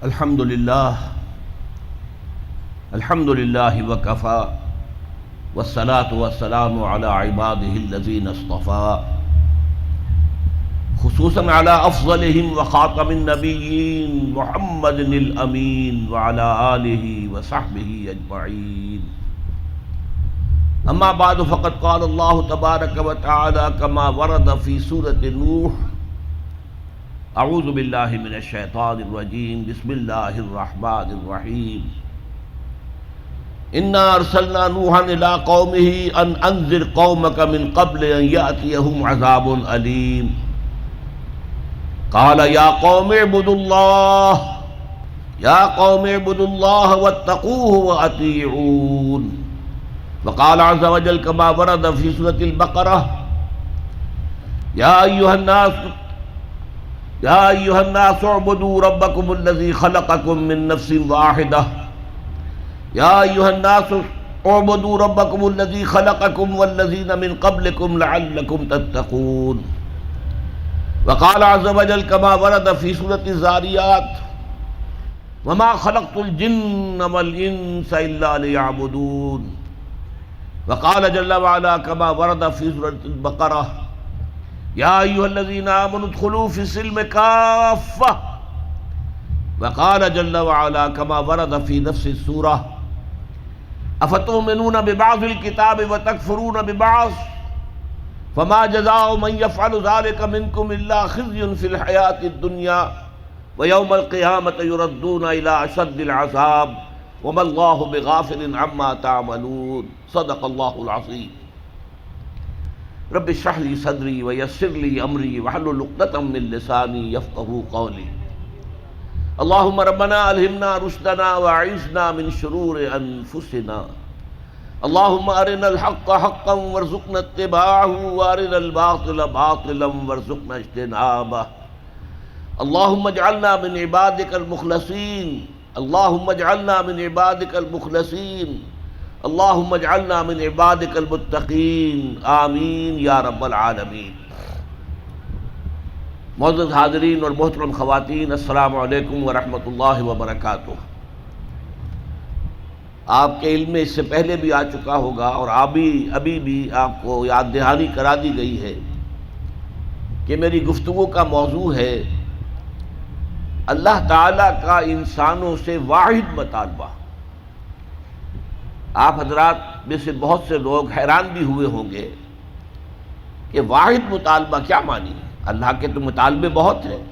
الحمد للہ وکفی والصلاة والسلام علی عباده الذین اصطفى خصوصا علی افضلهم وخاتم النبیین محمد الامین وعلی آلہ وصحبہ اجمعین. اما بعد فقد قال اللہ تبارک وتعالی کما ورد فی سورۃ نوح اعوذ باللہ من الشیطان الرجیم بسم اللہ الرحمن الرحیم. انا ارسلنا نوحا الى قومه ان انذر قومك من قبل ان يأتيهم عذاب علیم. قال یا قوم اعبدوا اللہ واتقوه واطیعون. وقال عز وجل كما ورد في سورة البقرة يا أيها الناس اعبدوا ربكم الذي خلقكم من نفس واحدة والذين من قبلكم لعلكم تتقون. وقال عز وجل كما ورد في سورة الذاريات وما خلقت الجن والإنس إلا ليعبدون. وقال جل وعلا كما ورد في سورة البقرة يا أيها الذين آمنوا ادخلوا في السلم كافة. وقال جل وعلا كما ورد في نفس السورة أفتؤمنون ببعض الكتاب وتكفرون ببعض فما جزاء من يفعل ذلك منكم إلا خزي في الحياة الدنيا ويوم القيامة يردون إلى أشد العذاب وما الله بغافل عما تعملون. صدق الله العظيم. رب اشرح لي صدري ويسر لي امري واحلل عقدة من لساني يفقهوا قولي. اللهم ربنا الهمنا رشدنا واعذنا من شرور انفسنا. اللهم ارنا الحق حقا وارزقنا اتباعه وارنا الباطل باطلا وارزقنا اجتنابه. اللهم اجعلنا من عبادك المخلصين. اللهم اجعلنا من عبادك المخلصين. اللهم اجعلنا من عبادك المتقین آمین یا رب العالمین. معزز حاضرین اور محترم خواتین، السلام علیکم ورحمۃ اللہ وبرکاتہ. آپ کے علم میں اس سے پہلے بھی آ چکا ہوگا اور ابھی بھی آپ کو یاد دہانی کرا دی گئی ہے کہ میری گفتگو کا موضوع ہے اللہ تعالیٰ کا انسانوں سے واحد مطالبہ. آپ حضرات میں سے بہت سے لوگ حیران بھی ہوئے ہوں گے کہ واحد مطالبہ کیا معنی ہے. اللہ کے تو مطالبے بہت ہیں.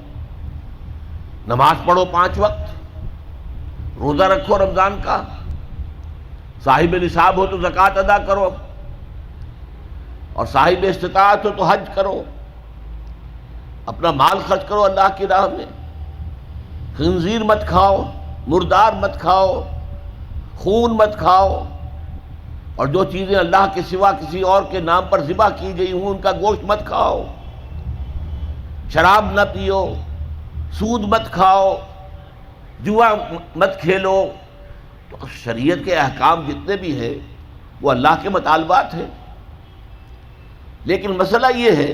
نماز پڑھو 5 وقت، روزہ رکھو رمضان کا، صاحب نصاب ہو تو زکوٰۃ ادا کرو، اور صاحب استطاعت ہو تو حج کرو، اپنا مال خرچ کرو اللہ کی راہ میں، خنزیر مت کھاؤ، مردار مت کھاؤ، خون مت کھاؤ، اور جو چیزیں اللہ کے سوا کسی اور کے نام پر ذبح کی گئی ہوں ان کا گوشت مت کھاؤ، شراب نہ پیو، سود مت کھاؤ، جوا مت کھیلو. تو شریعت کے احکام جتنے بھی ہیں وہ اللہ کے مطالبات ہیں. لیکن مسئلہ یہ ہے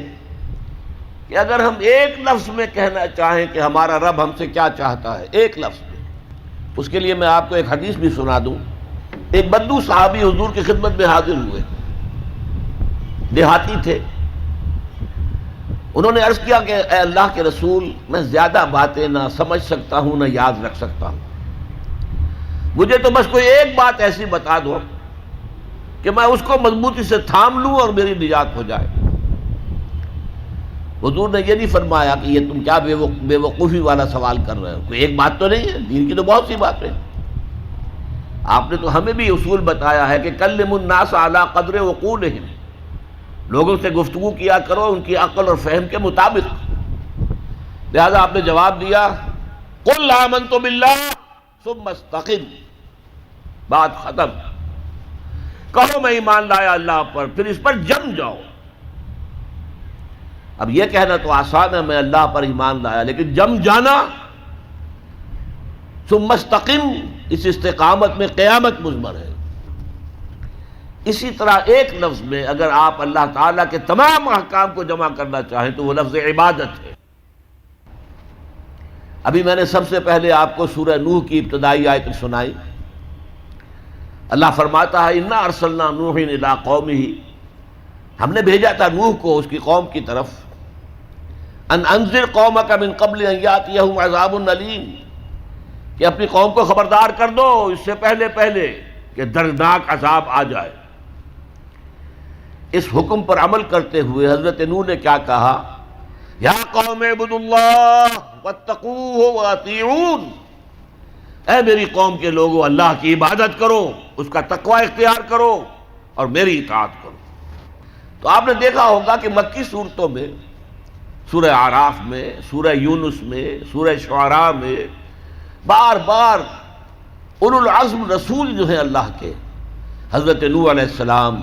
کہ اگر ہم ایک لفظ میں کہنا چاہیں کہ ہمارا رب ہم سے کیا چاہتا ہے، ایک لفظ میں، اس کے لیے میں آپ کو ایک حدیث بھی سنا دوں. ایک بدو صحابی حضور کی خدمت میں حاضر ہوئے، دیہاتی تھے. انہوں نے عرض کیا کہ اے اللہ کے رسول، میں زیادہ باتیں نہ سمجھ سکتا ہوں نہ یاد رکھ سکتا ہوں، مجھے تو بس کوئی ایک بات ایسی بتا دو کہ میں اس کو مضبوطی سے تھام لوں اور میری نجات ہو جائے. حضور نے یہ نہیں فرمایا کہ یہ تم کیا بے وقوفی والا سوال کر رہے ہو، کوئی ایک بات تو نہیں ہے، دین کی تو بہت سی باتیں. آپ نے تو ہمیں بھی اصول بتایا ہے کہ کلم الناس علی قدر عقولہم، لوگوں سے گفتگو کیا کرو ان کی عقل اور فہم کے مطابق. لہذا آپ نے جواب دیا قل آمنت باللہ ثم استقم، بات ختم. کہو میں ایمان لایا اللہ پر، پھر اس پر جم جاؤ. اب یہ کہنا تو آسان ہے میں اللہ پر ایمان لایا، لیکن جم جانا، ثم استقم، اس استقامت میں قیامت مضمر ہے. اسی طرح ایک لفظ میں اگر آپ اللہ تعالیٰ کے تمام احکام کو جمع کرنا چاہیں تو وہ لفظ عبادت ہے. ابھی میں نے سب سے پہلے آپ کو سورہ نوح کی ابتدائی آیت سنائی. اللہ فرماتا ہے انا ارسلنا نوحا الی قومہ، ہم نے بھیجا تھا نوح کو اس کی قوم کی طرف، ان انذر قومک من قبل ان یاتیہم عذاب علیم، کہ اپنی قوم کو خبردار کر دو اس سے پہلے کہ دردناک عذاب آ جائے. اس حکم پر عمل کرتے ہوئے حضرت نوح نے کیا کہا؟ یا قوم اعبدوا اللہ واتقوہ واطیعون، اے میری قوم کے لوگو اللہ کی عبادت کرو، اس کا تقوی اختیار کرو اور میری اطاعت کرو. تو آپ نے دیکھا ہوگا کہ مکی صورتوں میں، سورہ اعراف میں، سورہ یونس میں، سورہ شعراء میں بار بار اولو العزم رسول جو ہیں اللہ کے، حضرت نوح علیہ السلام،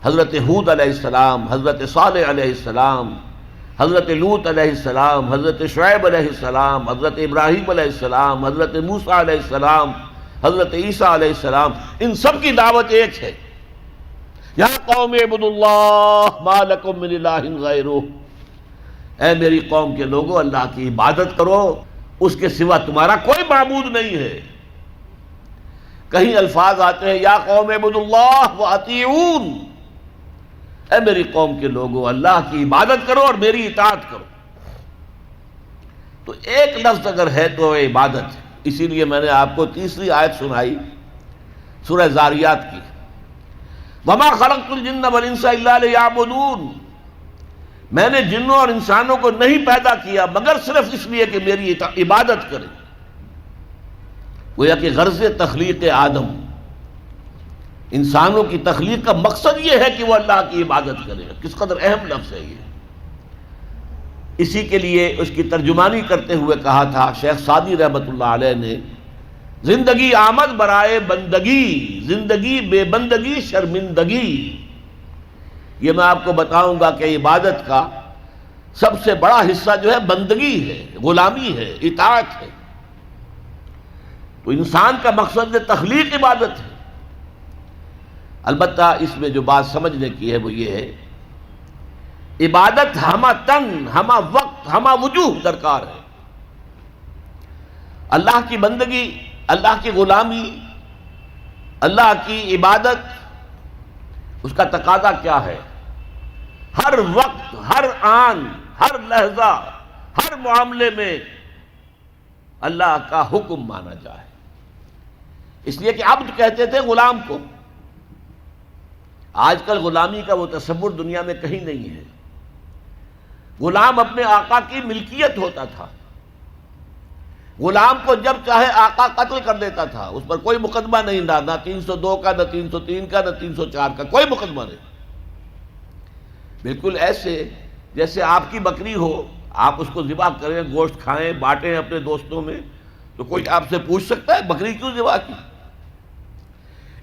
حضرت ہود علیہ السلام، حضرت صالح علیہ السلام، حضرت لوط علیہ السلام، حضرت شعیب علیہ السلام، حضرت ابراہیم علیہ السلام، حضرت موسیٰ علیہ السلام، حضرت عیسیٰ علیہ السلام، ان سب کی دعوت ایک ہے، یا قوم اعبدوا اللہ ما لکم من الہ غیرہ، اے میری قوم کے لوگوں اللہ کی عبادت کرو، اس کے سوا تمہارا کوئی معبود نہیں ہے. کہیں الفاظ آتے ہیں یا قوم اعبدوا اللہ واطیعون، اے میری قوم کے لوگوں اللہ کی عبادت کرو اور میری اطاعت کرو. تو ایک لفظ اگر ہے تو عبادت. اسی لیے میں نے آپ کو تیسری آیت سنائی سورہ زاریات کی، وما خلقت الجن والانس الا لیعبدون، میں نے جنوں اور انسانوں کو نہیں پیدا کیا مگر صرف اس لیے کہ میری عبادت کریں. گویا کہ غرض تخلیق آدم، انسانوں کی تخلیق کا مقصد یہ ہے کہ وہ اللہ کی عبادت کرے. کس قدر اہم لفظ ہے یہ. اسی کے لیے اس کی ترجمانی کرتے ہوئے کہا تھا شیخ سعدی رحمۃ اللہ علیہ نے، زندگی آمد برائے بندگی، زندگی بے بندگی شرمندگی. یہ میں آپ کو بتاؤں گا کہ عبادت کا سب سے بڑا حصہ جو ہے بندگی ہے، غلامی ہے، اطاعت ہے. تو انسان کا مقصد تخلیق عبادت ہے. البتہ اس میں جو بات سمجھنے کی ہے وہ یہ ہے، عبادت ہمہ تن، ہمہ وقت، ہمہ وجوہ درکار ہے. اللہ کی بندگی، اللہ کی غلامی، اللہ کی عبادت، اس کا تقاضا کیا ہے؟ ہر وقت، ہر آن، ہر لحظہ، ہر معاملے میں اللہ کا حکم مانا جائے. اس لیے کہ عبد کہتے تھے غلام کو. آج کل غلامی کا وہ تصور دنیا میں کہیں نہیں ہے. غلام اپنے آقا کی ملکیت ہوتا تھا. غلام کو جب چاہے آقا قتل کر دیتا تھا، اس پر کوئی مقدمہ نہیں تھا، نہ 302 کا، نہ 303 کا، نہ 304 کا، کوئی مقدمہ نہیں. بالکل ایسے جیسے آپ کی بکری ہو، آپ اس کو ذبح کریں، گوشت کھائیں، بانٹیں اپنے دوستوں میں، تو کوئی آپ سے پوچھ سکتا ہے بکری کیوں ذبح کی؟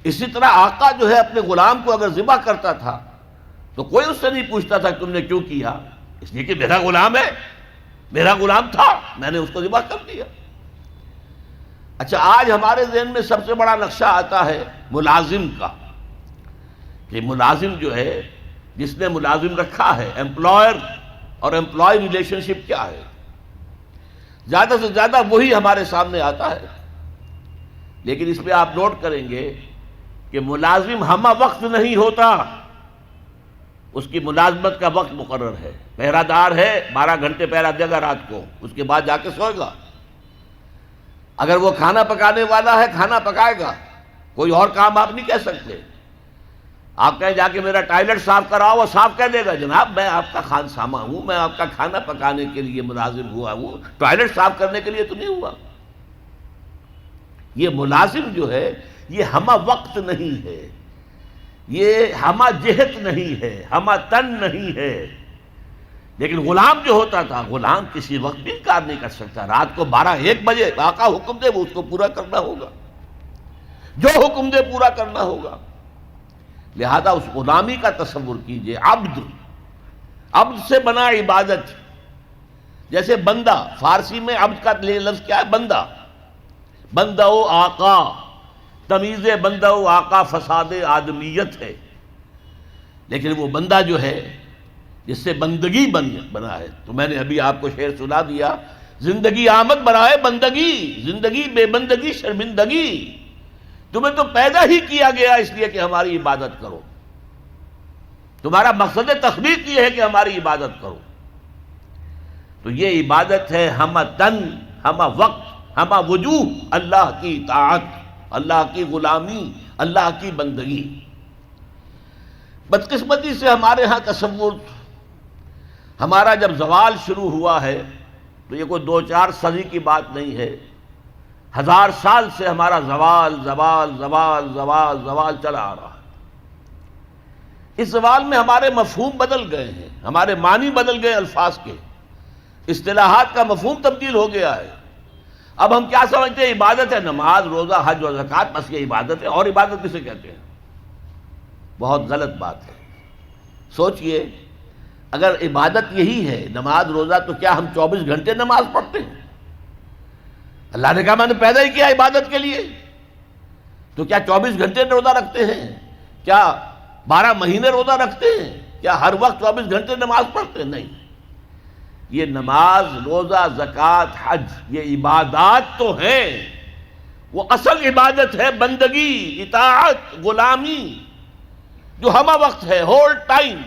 اسی طرح آقا جو ہے اپنے غلام کو اگر ذبح کرتا تھا تو کوئی اس سے نہیں پوچھتا تھا کہ تم نے کیوں کیا، اس لیے کہ میرا غلام ہے، میرا غلام تھا، میں نے اس کو ذبح کر دیا. اچھا، آج ہمارے ذہن میں سب سے بڑا نقشہ آتا ہے ملازم کا، کہ ملازم جو ہے، جس نے ملازم رکھا ہے، ایمپلائر اور ایمپلائی ریلیشن شپ کیا ہے. زیادہ سے زیادہ وہی ہمارے سامنے آتا ہے. لیکن اس پہ آپ نوٹ کریں گے کہ ملازم ہمہ وقت نہیں ہوتا، اس کی ملازمت کا وقت مقرر ہے. پہرہ دار ہے، 12 گھنٹے پہرہ دے گا رات کو، اس کے بعد جا کے سوئے گا. اگر وہ کھانا پکانے والا ہے، کھانا پکائے گا، کوئی اور کام آپ نہیں کہہ سکتے. آپ کہیں جا کے میرا ٹائلٹ صاف کراؤ، وہ صاف کہہ دے گا جناب میں آپ کا خانسامہ ہوں، میں آپ کا کھانا پکانے کے لیے ملازم ہوا ہوں، ٹائلٹ صاف کرنے کے لیے تو نہیں ہوا. یہ ملازم جو ہے یہ ہمہ وقت نہیں ہے، یہ ہمہ جہت نہیں ہے، ہمہ تن نہیں ہے. لیکن غلام جو ہوتا تھا، غلام کسی وقت بھی انکار نہیں کر سکتا. رات کو 12-1 بجے آقا حکم دے وہ اس کو پورا کرنا ہوگا، جو حکم دے پورا کرنا ہوگا. لہذا اس غلامی کا تصور کیجئے. عبد، عبد سے بنا عبادت. جیسے بندہ، فارسی میں عبد کا لفظ کیا ہے؟ بندہ. بندہ و آقا، تمیز بندہ و آقا فساد آدمیت ہے. لیکن وہ بندہ جو ہے جس سے بندگی بنا ہے، تو میں نے ابھی آپ کو شعر سنا دیا، زندگی آمد برائے بندگی، زندگی بے بندگی شرمندگی۔ تمہیں تو پیدا ہی کیا گیا اس لیے کہ ہماری عبادت کرو، تمہارا مقصد تخلیق یہ ہے کہ ہماری عبادت کرو۔ تو یہ عبادت ہے ہمہ تن، ہمہ وقت، ہمہ وجوہ، اللہ کی اطاعت، اللہ کی غلامی، اللہ کی بندگی۔ بدقسمتی سے ہمارے ہاں تصور، ہمارا جب زوال شروع ہوا ہے تو یہ کوئی 2-4 صدی کی بات نہیں ہے، 1000 سال سے ہمارا زوال زوال زوال زوال زوال چلا آ رہا ہے۔ اس زوال میں ہمارے مفہوم بدل گئے ہیں، ہمارے معنی بدل گئے، الفاظ کے، اصطلاحات کا مفہوم تبدیل ہو گیا ہے۔ اب ہم کیا سمجھتے ہیں؟ عبادت ہے نماز، روزہ، حج و زکوٰۃ، بس یہ عبادت ہے، اور عبادت کسے کہتے ہیں؟ بہت غلط بات ہے۔ سوچئے، اگر عبادت یہی ہے نماز روزہ، تو کیا ہم 24 گھنٹے نماز پڑھتے ہیں؟ اللہ نے کہا میں نے پیدا ہی کیا عبادت کے لیے، تو کیا 24 گھنٹے روزہ رکھتے ہیں؟ کیا 12 مہینے روزہ رکھتے ہیں؟ کیا ہر وقت 24 گھنٹے نماز پڑھتے ہیں؟ نہیں۔ یہ نماز، روزہ، زکوٰۃ، حج، یہ عبادات تو ہیں، وہ اصل عبادت ہے بندگی، اطاعت، غلامی، جو ہمہ وقت ہے، ہول ٹائم،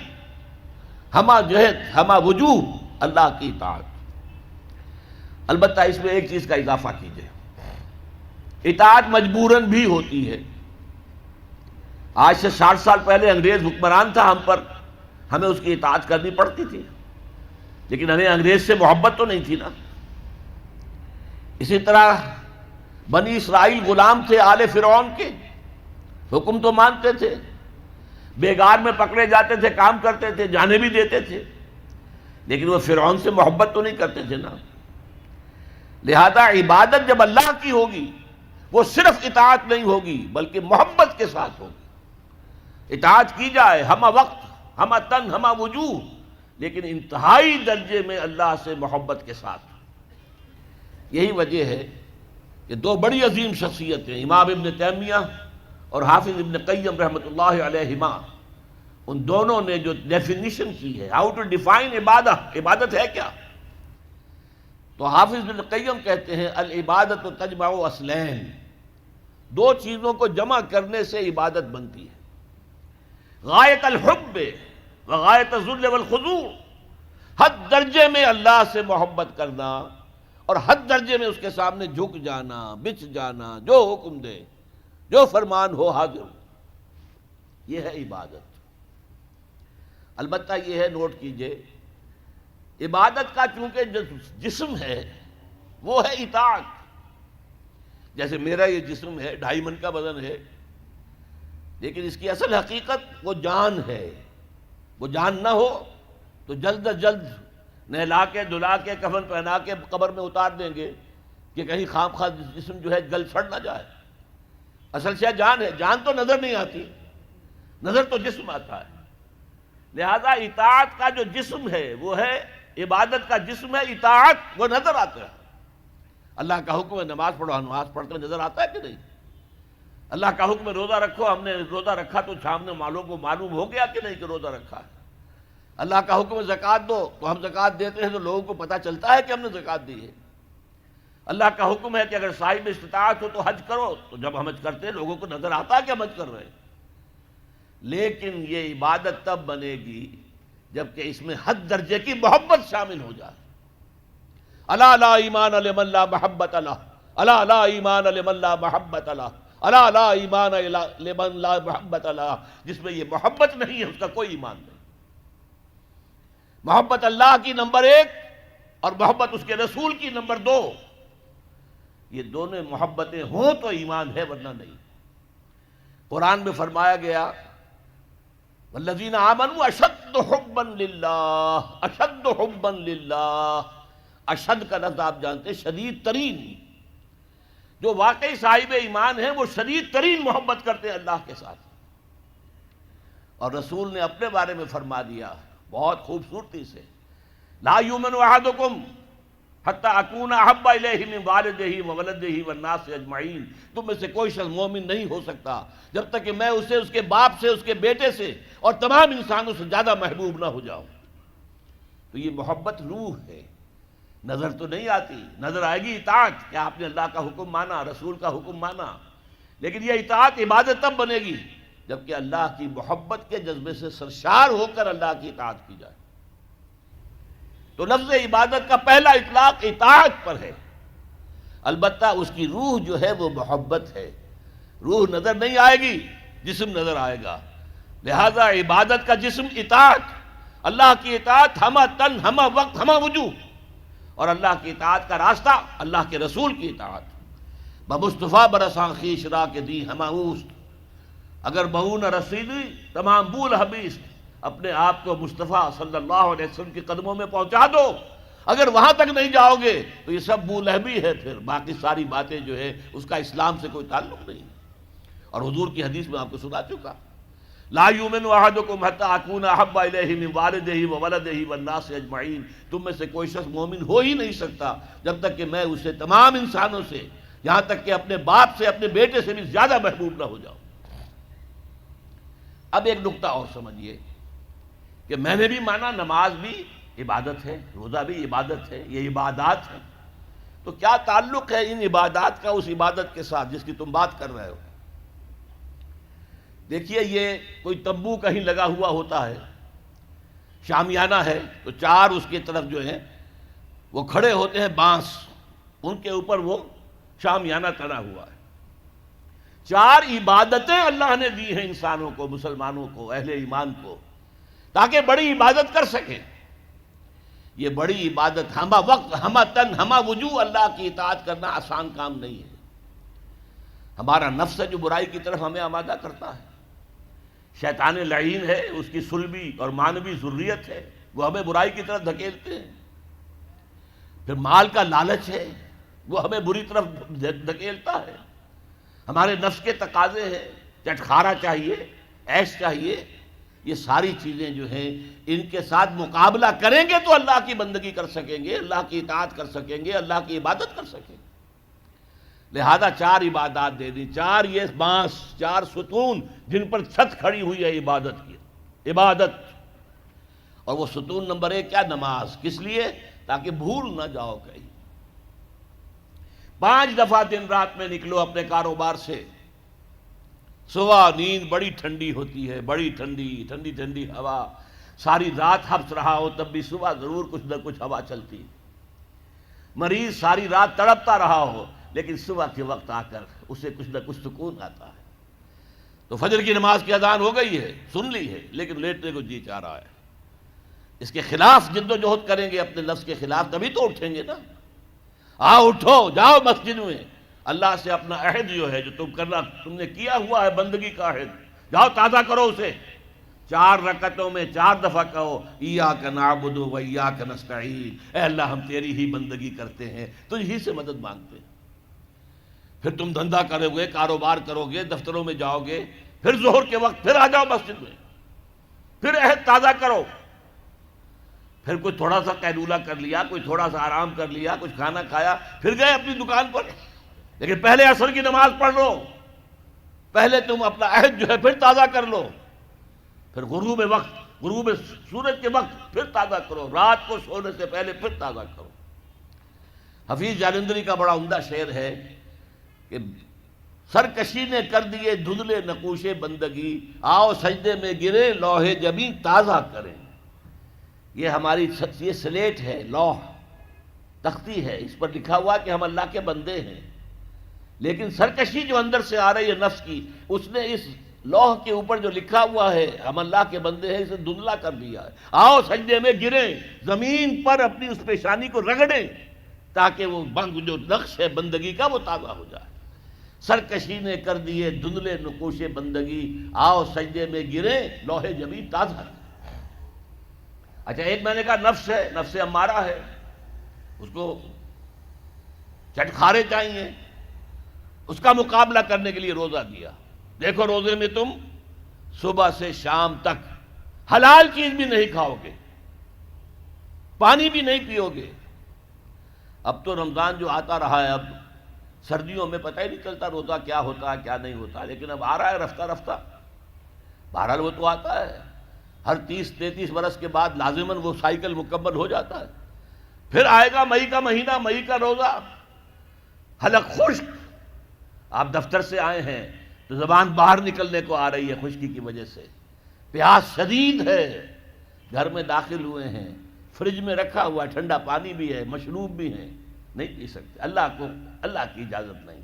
ہمہ جہت، ہمہ وجوہ، اللہ کی اطاعت۔ البتہ اس میں ایک چیز کا اضافہ کیجئے، اطاعت مجبوراً بھی ہوتی ہے۔ آج سے 60 سال پہلے انگریز حکمران تھا ہم پر، ہمیں اس کی اطاعت کرنی پڑتی تھی، لیکن ہمیں انگریز سے محبت تو نہیں تھی نا۔ اسی طرح بنی اسرائیل غلام تھے آل فرعون کے، حکم تو مانتے تھے، بیگار میں پکڑے جاتے تھے، کام کرتے تھے، جانے بھی دیتے تھے، لیکن وہ فرعون سے محبت تو نہیں کرتے تھے نا۔ لہذا عبادت جب اللہ کی ہوگی، وہ صرف اطاعت نہیں ہوگی بلکہ محبت کے ساتھ ہوگی۔ اطاعت کی جائے ہمہ وقت، ہمہ تن، ہمہ وجوہ، لیکن انتہائی درجے میں اللہ سے محبت کے ساتھ۔ یہی وجہ ہے کہ 2 بڑی عظیم شخصیتیں، امام ابن تیمیہ اور حافظ ابن قیم رحمۃ اللہ علیہما، ان دونوں نے جو ڈیفینیشن کی ہے، ہاؤ ٹو ڈیفائن عبادت ہے کیا، تو حافظ ابن قیم کہتے ہیں العبادت تجمع اصلین، 2 چیزوں کو جمع کرنے سے عبادت بنتی ہے، غایت الحب وغایت الذل والخضوع، حد درجے میں اللہ سے محبت کرنا اور حد درجے میں اس کے سامنے جھک جانا، بچ جانا، جو حکم دے، جو فرمان ہو حاضر ہو، یہ ہے عبادت۔ البتہ یہ ہے، نوٹ کیجئے، عبادت کا چونکہ جسم ہے وہ ہے اطاعت۔ جیسے میرا یہ جسم ہے، 2.5 من کا وزن ہے، لیکن اس کی اصل حقیقت وہ جان ہے۔ وہ جان نہ ہو تو جلد از جلد نہلا کے دھلا کے کفن پہنا کے قبر میں اتار دیں گے کہ کہیں خام خواہ جسم جو ہے گل سڑ نہ جائے۔ اصل شے جان ہے، جان تو نظر نہیں آتی، نظر تو جسم آتا ہے۔ لہذا اطاعت کا جو جسم ہے وہ ہے، عبادت کا جسم ہے اطاعت، وہ نظر آتا ہے۔ اللہ کا حکم ہے نماز پڑھو، نماز پڑھتے نظر آتا ہے کہ نہیں؟ اللہ کا حکم ہے روزہ رکھو، ہم نے روزہ رکھا تو سامنے والوں کو معلوم ہو گیا کہ نہیں کہ روزہ رکھا ہے۔ اللہ کا حکم ہے زکوٰۃ دو، تو ہم زکوٰۃ دیتے ہیں تو لوگوں کو پتہ چلتا ہے کہ ہم نے زکوٰۃ دی ہے۔ اللہ کا حکم ہے کہ اگر صاحب استطاعت ہو تو حج کرو، تو جب ہم حج کرتے ہیں لوگوں کو نظر آتا ہے کہ ہم حج کر رہے ہیں۔ لیکن یہ عبادت تب بنے گی جبکہ اس میں حد درجے کی محبت شامل ہو جائے۔ الا لا ایمان لمن لا محبت له، الا لا ایمان لمن لا محبت له، الا لا ایمان لمن لا محبت له، جس میں یہ محبت نہیں ہے اس کا کوئی ایمان نہیں۔ محبت اللہ کی نمبر 1 اور محبت اس کے رسول کی نمبر 2، یہ دونوں محبتیں ہوں تو ایمان ہے، ورنہ نہیں۔ قرآن میں فرمایا گیا والذین آمنوا اشد حبا للہ، اشد حبا للہ، اشد کا لفظ آپ جانتے ہیں شدید ترین۔ جو واقعی صاحب ایمان ہیں وہ شدید ترین محبت کرتے ہیں اللہ کے ساتھ۔ اور رسول نے اپنے بارے میں فرما دیا بہت خوبصورتی سے، لا یؤمن احدکم حتی اکون احب الیہ من والدہ وولدہ والناس اجمعین، تم میں سے کوئی شخص مومن نہیں ہو سکتا جب تک کہ میں اسے اس کے باپ سے، اس کے بیٹے سے اور تمام انسانوں سے زیادہ محبوب نہ ہو جاؤں۔ تو یہ محبت روح ہے، نظر تو نہیں آتی، نظر آئے گی اطاعت کہ آپ نے اللہ کا حکم مانا، رسول کا حکم مانا، لیکن یہ اطاعت عبادت تب بنے گی جبکہ اللہ کی محبت کے جذبے سے سرشار ہو کر اللہ کی اطاعت کی جائے۔ تو لفظ عبادت کا پہلا اطلاق اطاعت پر ہے، البتہ اس کی روح جو ہے وہ محبت ہے۔ روح نظر نہیں آئے گی، جسم نظر آئے گا، لہذا عبادت کا جسم اطاعت، اللہ کی اطاعت ہمہ تن ہمہ وقت ہمہ وجوہ، اور اللہ کی اطاعت کا راستہ اللہ کے رسول کی اطاعت۔ بمصطفیٰ برساں خیش را کے دی ہمہ اوست، اگر بہو نہ رسیدی تمام بول حبیست، اپنے آپ کو مصطفیٰ صلی اللہ علیہ وسلم کے قدموں میں پہنچا دو، اگر وہاں تک نہیں جاؤ گے تو یہ سب بولہبی ہے، پھر باقی ساری باتیں جو ہے اس کا اسلام سے کوئی تعلق نہیں۔ اور حضور کی حدیث میں آپ کو سنا چکا، لا یؤمن احدکم حتی اکون احب الیہ من والدہ وولدہ والناس اجمعین، تم میں سے کوئی شخص مومن ہو ہی نہیں سکتا جب تک کہ میں اسے تمام انسانوں سے، یہاں تک کہ اپنے باپ سے، اپنے بیٹے سے بھی زیادہ محبوب نہ ہو جاؤں۔ اب ایک نقطہ اور سمجھیے کہ میں نے بھی مانا نماز بھی عبادت ہے، روزہ بھی عبادت ہے، یہ عبادات ہیں، تو کیا تعلق ہے ان عبادات کا اس عبادت کے ساتھ جس کی تم بات کر رہے ہو؟ دیکھیے، یہ کوئی تمبو کہیں لگا ہوا ہوتا ہے، شامیانہ ہے، تو چار اس کی طرف جو ہیں وہ کھڑے ہوتے ہیں بانس، ان کے اوپر وہ شامیانہ تنا ہوا ہے۔ چار عبادتیں اللہ نے دی ہیں انسانوں کو، مسلمانوں کو، اہل ایمان کو، تاکہ بڑی عبادت کر سکیں۔ یہ بڑی عبادت ہمہ وقت ہمہ تن ہمہ وجوہ اللہ کی اطاعت کرنا آسان کام نہیں ہے۔ ہمارا نفس ہے جو برائی کی طرف ہمیں آمادہ کرتا ہے، شیطان لعین ہے، اس کی صلبی اور مانوی ذریت ہے، وہ ہمیں برائی کی طرف دھکیلتے ہیں۔ پھر مال کا لالچ ہے، وہ ہمیں بری طرف دھکیلتا ہے۔ ہمارے نفس کے تقاضے ہیں، چٹخارا چاہیے، عیش چاہیے، یہ ساری چیزیں جو ہیں ان کے ساتھ مقابلہ کریں گے تو اللہ کی بندگی کر سکیں گے، اللہ کی اطاعت کر سکیں گے، اللہ کی عبادت کر سکیں گے۔ لہذا چار عبادات دے دی، چار یہ بانس، چار ستون جن پر چھت کھڑی ہوئی ہے عبادت کی، عبادت۔ اور وہ ستون نمبر ایک کیا؟ نماز۔ کس لیے؟ تاکہ بھول نہ جاؤ کہیں۔ 5 دفعہ دن رات میں نکلو اپنے کاروبار سے، صبح نیند بڑی ٹھنڈی ہوتی ہے، بڑی ٹھنڈی ٹھنڈی ٹھنڈی ہوا، ساری رات ہبس رہا ہو تب بھی صبح ضرور کچھ نہ کچھ ہوا چلتی، مریض ساری رات تڑپتا رہا ہو لیکن صبح کے وقت آ کر اسے کچھ نہ کچھ سکون آتا ہے۔ تو فجر کی نماز کی اذان ہو گئی ہے، سن لی ہے، لیکن لیٹنے کو جی چاہ رہا ہے، اس کے خلاف جد و جہد کریں گے، اپنے نفس کے خلاف، تبھی تو اٹھیں گے نا۔ آؤ اٹھو، جاؤ مسجد میں، اللہ سے اپنا عہد جو ہے جو تم نے کیا ہوا ہے، بندگی کا عہد، جاؤ تازہ کرو اسے۔ 4 رکعتوں میں 4 دفعہ کہو ایاک نعبد و ایاک نستعین، اے اللہ ہم تیری ہی بندگی کرتے ہیں، تجھ ہی سے مدد مانگتے ہیں۔ پھر تم دھندا کرو گے، کاروبار کرو گے، دفتروں میں جاؤ گے، پھر ظہر کے وقت پھر آ جاؤ مسجد میں، پھر عہد تازہ کرو، پھر کوئی تھوڑا سا قیلولہ کر لیا، کوئی تھوڑا سا آرام کر لیا، کچھ کھانا کھایا، پھر گئے اپنی دکان پر، لیکن پہلے عصر کی نماز پڑھ لو، پہلے تم اپنا عہد جو ہے پھر تازہ کر لو، پھر غروب وقت، غروب سورج کے وقت پھر تازہ کرو، رات کو سونے سے پہلے پھر تازہ کرو۔ حفیظ جالندری کا بڑا عمدہ شعر ہے کہ سرکشی نے کر دیے دھندلے نقوش بندگی، آؤ سجدے میں گرے لوح جبیں تازہ کریں۔ یہ ہماری یہ سلیٹ ہے، لوح تختی ہے، اس پر لکھا ہوا کہ ہم اللہ کے بندے ہیں، لیکن سرکشی جو اندر سے آ رہی ہے نفس کی، اس نے اس لوح کے اوپر جو لکھا ہوا ہے ہم اللہ کے بندے ہیں، اسے دھندلا کر دیا ہے۔ آؤ سجدے میں گریں، زمین پر اپنی اس پیشانی کو رگڑیں تاکہ وہ جو نقش ہے بندگی کا وہ تازہ ہو جائے۔ سرکشی نے کر دیے دھندلے نقوش بندگی، آؤ سجدے میں گریں لوح جبیں تازہ کریں۔ اچھا، ایک میں نے کہا نفس ہے، نفس امارہ ہے، اس کو چٹخارے چاہیے، اس کا مقابلہ کرنے کے لیے روزہ دیا۔ دیکھو روزے میں تم صبح سے شام تک حلال چیز بھی نہیں کھاؤ گے، پانی بھی نہیں پیو گے۔ اب تو رمضان جو آتا رہا ہے، اب سردیوں میں پتہ ہی نہیں چلتا روزہ کیا ہوتا ہے کیا نہیں ہوتا، لیکن اب آ رہا ہے رفتہ رفتہ، بہرحال وہ تو آتا ہے، ہر 30-33 برس کے بعد لازماً وہ سائیکل مکمل ہو جاتا ہے۔ پھر آئے گا مئی کا مہینہ، مئی کا روزہ، حلق خشک، آپ دفتر سے آئے ہیں تو زبان باہر نکلنے کو آ رہی ہے خشکی کی وجہ سے، پیاس شدید ہے، گھر میں داخل ہوئے ہیں، فریج میں رکھا ہوا ٹھنڈا پانی بھی ہے، مشروب بھی ہے، نہیں پی سکتے، اللہ کی اجازت نہیں،